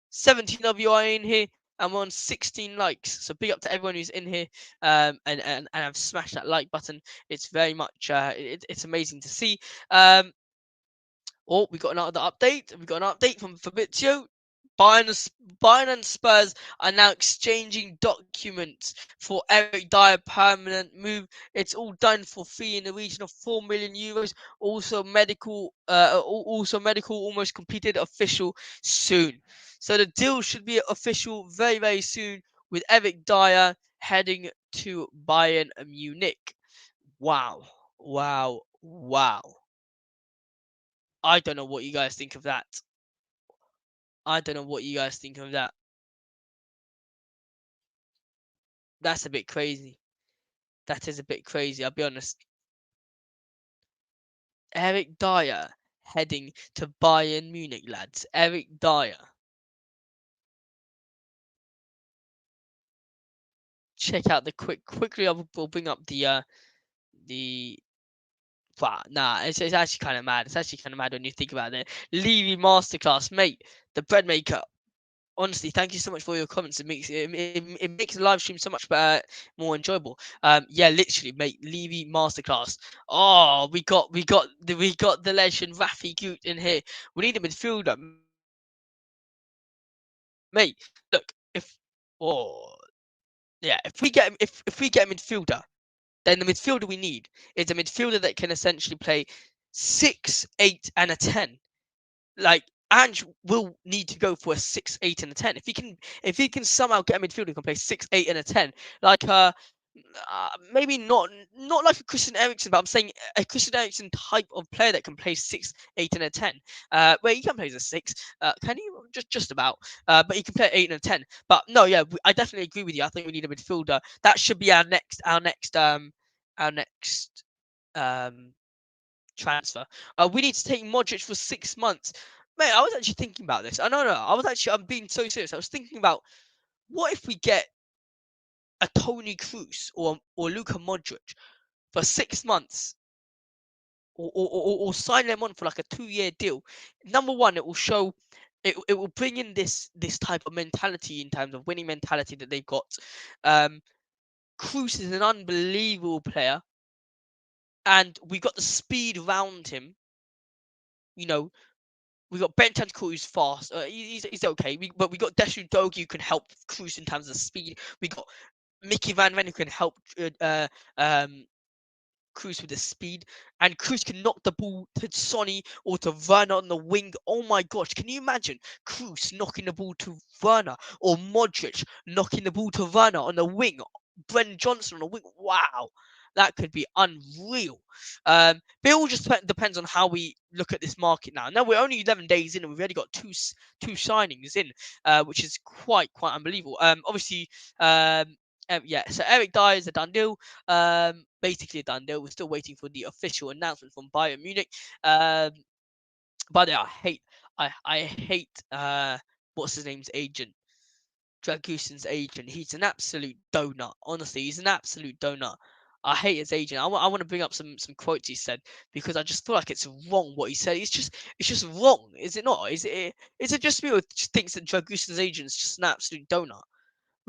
17 of you are in here. I'm on 16 likes, so big up to everyone who's in here, and I've smashed that like button. It's very much it's amazing to see. Oh, we got another update. We got an update from Fabrizio. Bayern and Spurs are now exchanging documents for Eric Dier permanent move. It's all done for fee in the region of €4 million. Also medical, almost completed, official soon. So the deal should be official very, very soon, with Eric Dier heading to Bayern Munich. Wow. I don't know what you guys think of that. That's a bit crazy. That is a bit crazy, I'll be honest. Eric Dier heading to Bayern Munich, lads. Eric Dier. Check out the quickly. We'll bring up the. But nah, it's actually kind of mad. It's actually kind of mad when you think about it. Levy Masterclass, mate, the bread maker. Honestly, thank you so much for your comments. It makes the live stream so much better, more enjoyable. Yeah, literally, mate. Levy Masterclass. Oh, we got the legend Rafi Gut in here. We need a midfielder, mate. Look, if if we get a midfielder, then the midfielder we need is a midfielder that can essentially play 6, 8, and a 10. Like, Ange will need to go for a 6, 8, and a 10. If he can somehow get a midfielder who can play 6, 8, and a 10, like maybe not like a Christian Eriksen, but I'm saying a Christian Eriksen type of player that can play 6, 8, and a 10. Where he can play as a 6, can he? Just about. But he can play 8 and a 10. But no, yeah, I definitely agree with you. I think we need a midfielder. That should be our next transfer. We need to take Modric for 6 months. Mate, I was actually thinking about this. I'm being so serious. I was thinking about, what if we get a Tony Kroos or Luka Modric for 6 months, or sign them on for like a 2-year deal. Number one, it will show, it will bring in this type of mentality, in terms of winning mentality that they've got. Kroos is an unbelievable player, and we got the speed around him. You know, we got Ben Tentacle, who's fast. He's okay. But we got Desu Dogi, who can help Kroos in terms of speed. We got Mickey Van Ven, who can help Kroos with the speed, and Kroos can knock the ball to Sonny or to Werner on the wing. Oh my gosh, can you imagine Kroos knocking the ball to Werner, or Modric knocking the ball to Werner on the wing? Brennan Johnson on the wing. Wow, that could be unreal. But it all just depends on how we look at this market now. Now we're only 11 days in, and we've already got two signings in, which is quite unbelievable. Obviously, yeah. So Eric Dier is a done deal. Basically a done deal. We're still waiting for the official announcement from Bayern Munich. By the way, I hate what's his name's agent. Dragusin's agent. He's an absolute donut. Honestly, he's an absolute donut. I hate his agent. I want to bring up some quotes he said, because I just feel like it's wrong what he said. It's just wrong, is it not? Is it just me who thinks that Dragusin's agent is just an absolute donut?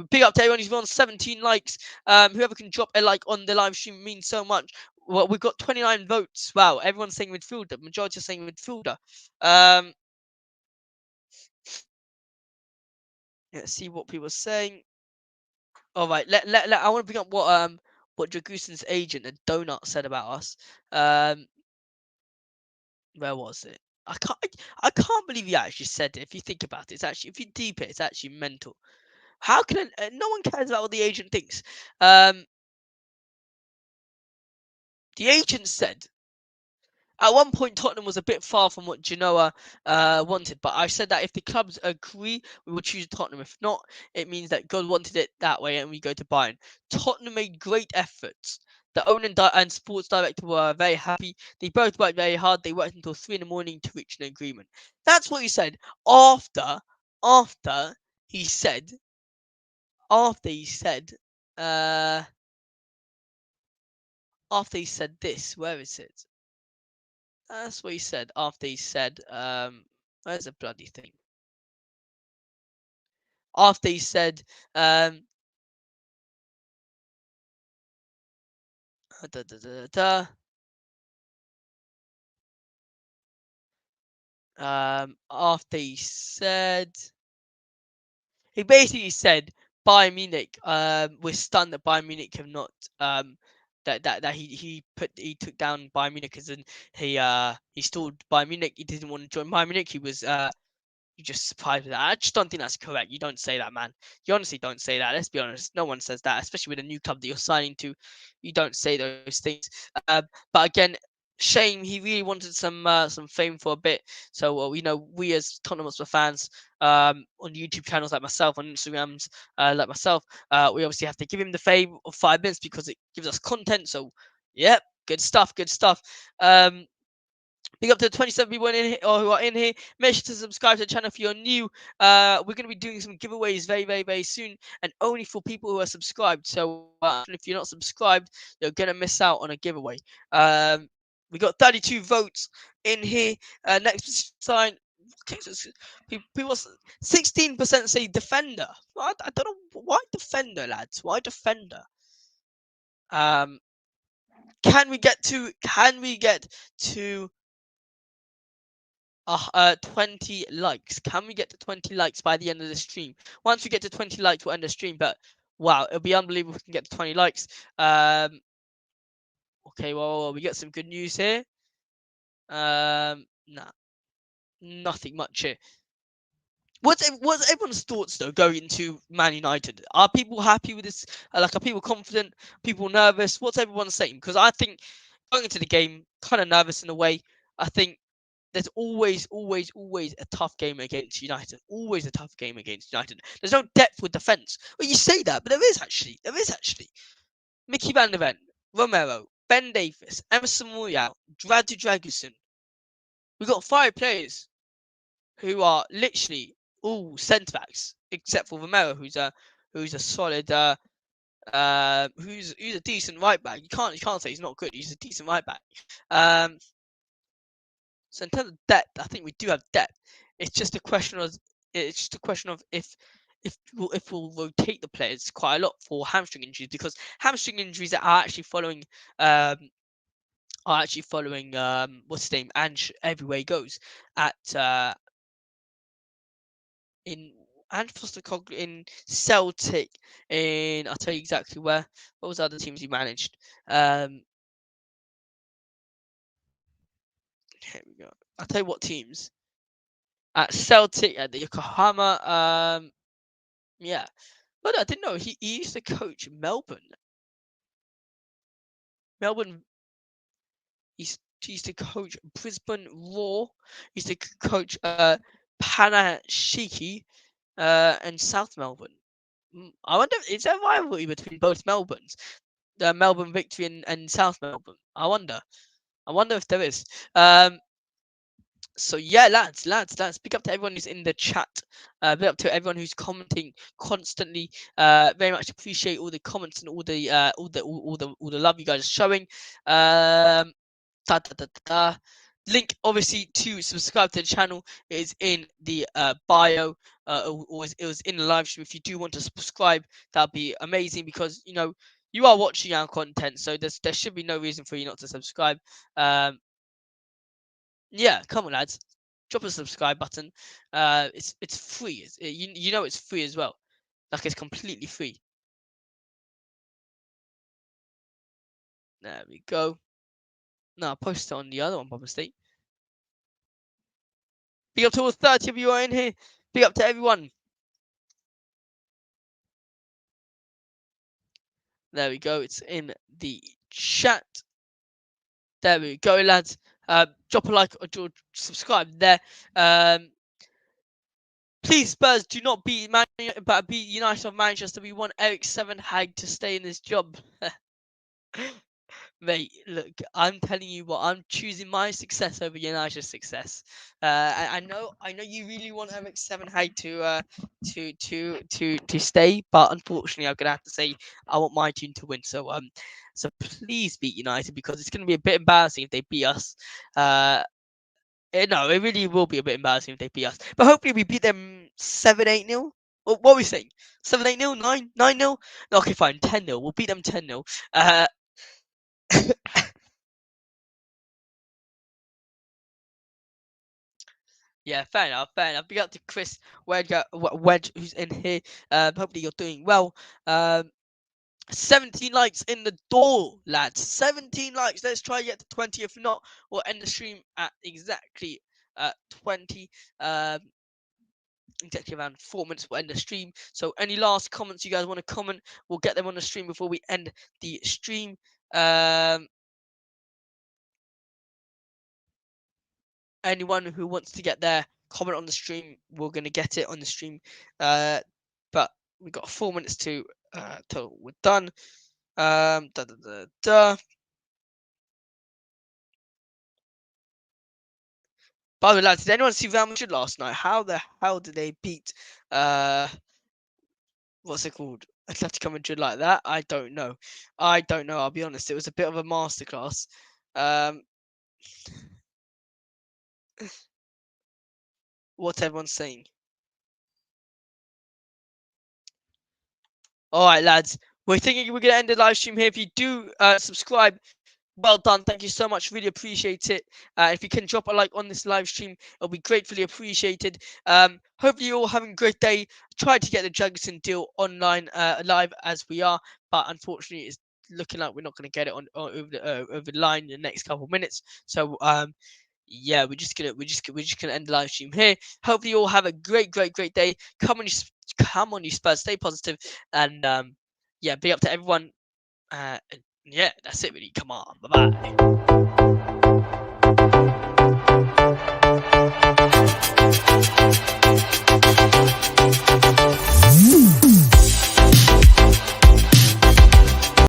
Big up to everyone who's on 17 likes. Whoever can drop a like on the live stream means so much. Well, we've got 29 votes. Wow, everyone's saying midfielder. Majority are saying midfielder. Let's see what people are saying. All right, I want to bring up what Dragusin's agent, the donut, said about us. Where was it? I can't believe he actually said it. If you think about it, if you deep it, it's actually mental. How can no one cares about what the agent thinks? The agent said, at one point, Tottenham was a bit far from what Genoa wanted, but I said that if the clubs agree, we will choose Tottenham. If not, it means that God wanted it that way, and we go to Bayern. Tottenham made great efforts. The owner and sports director were very happy. They both worked very hard. They worked until 3 in the morning to reach an agreement. That's what he said after he said uh after he said this. Where is it? That's what he said after he said, where's the bloody thing? After he said, da, da, da, da, after he said, He basically said Bayern Munich was stunned that Bayern Munich have not that he took down Bayern Munich as in he stalled Bayern Munich. He didn't want to join Bayern Munich. He was you just surprised with that. I just don't think that's correct. You don't say that, man. You honestly don't say that. Let's be honest. No one says that, especially with a new club that you're signing to. You don't say those things. But again, shame. He really wanted some fame for a bit. So we as Tottenham Hotspur fans, on YouTube channels like myself, on Instagrams like myself, we obviously have to give him the fame of 5 minutes because it gives us content. So, yep, good stuff. Good stuff. Big up to the 27 people in here, or who are in here. Make sure to subscribe to the channel if you're new. We're going to be doing some giveaways very, very, very soon, and only for people who are subscribed. So if you're not subscribed, you're going to miss out on a giveaway. We got 32 votes in here. Next sign. People 16% say defender. I don't know why defender, lads. Why defender? Can we get to 20 likes? Can we get to 20 likes by the end of the stream? Once we get to 20 likes, we'll end the stream. But wow, it'll be unbelievable if we can get to 20 likes. Okay, well, we get some good news here. Nah, nothing much here. What's everyone's thoughts though going into Man United? Are people happy with this? Are people confident? People nervous? What's everyone saying? Because I think going into the game, kind of nervous in a way. I think there's always a tough game against United. Always a tough game against United. There's no depth with defence. Well, you say that, but there is actually. Mickey Van der Ven, Romero, Ben Davies, Emerson Royal, Dragusin. We've got 5 players who are literally all centre backs, except for Romero, who's a solid, who's a decent right back. You can't say he's not good. He's a decent right back. So in terms of depth, I think we do have depth. It's just a question of if we'll rotate the players quite a lot for hamstring injuries, because hamstring injuries are actually following what's his name, Ange, everywhere he goes at in Ange Postecoglou in Celtic, I'll tell you exactly where. What was the other teams he managed? Here we go. I'll tell you what teams. At Celtic, at the Yokohama, yeah. But I didn't know he used to coach Melbourne. He used to coach Brisbane Roar. He used to coach Panashiki and South Melbourne. I wonder, is there a rivalry between both Melbournes? The Melbourne Victory and South Melbourne. I wonder if there is. So yeah, lads, big up to everyone who's in the chat. Big up to everyone who's commenting constantly. Very much appreciate all the comments and all the love you guys are showing. Link obviously to subscribe to the channel is in the bio. It was in the live stream. If you do want to subscribe, that'd be amazing, because you are watching our content, so there should be no reason for you not to subscribe. Yeah, come on, lads. Drop a subscribe button. It's free. It's free as well. It's completely free. There we go. No, I posted it on the other one by mistake. Big up to all 30 of you are in here. Big up to everyone. There we go. It's in the chat. There we go, lads. Drop a like or subscribe there. Please, Spurs, do not beat United of Manchester. We want Eric Sevenhag to stay in this job. Mate, look, I'm telling you what, I'm choosing my success over United's success. I know you really want Eric Sevenhag to stay, but unfortunately, I'm gonna have to say I want my team to win. So please beat United, because it's gonna be a bit embarrassing if they beat us. No, it really will be a bit embarrassing if they beat us. But hopefully we beat them 7-8-0. What are we saying? 7-8-0? 9-9-0? No, okay, fine. 10-0. We'll beat them 10-0. Yeah, fair enough, fair enough. Big up to Chris Wedge, who's in here. Hopefully you're doing well. 17 likes in the door, lads. 17 likes. Let's try to get to 20. If not, we'll end the stream at exactly 20. Exactly around 4 minutes. We'll end the stream. So, any last comments you guys want to comment? We'll get them on the stream before we end the stream. Anyone who wants to get their comment on the stream, we're gonna get it on the stream. But we got 4 minutes to till we're done. Da, da, da, da. By the way, lads, did anyone see Real Madrid last night? How the hell did they beat what's it called? Atletico Madrid like that? I don't know. I don't know. I'll be honest. It was a bit of a masterclass. What everyone's saying. All right, lads. We're thinking we're gonna end the live stream here. If you do subscribe, well done. Thank you so much. Really appreciate it. If you can drop a like on this live stream, it'll be gratefully appreciated. Hopefully you're all having a great day. Try to get the Dragusin deal online live as we are, but unfortunately it's looking like we're not going to get it on over the line in the next couple of minutes. So yeah, we're just gonna end the live stream here. Hopefully you all have a great day. Come on, you Spurs. Stay positive, and yeah, big up to everyone. Yeah, that's it really. Come on. Bye-bye.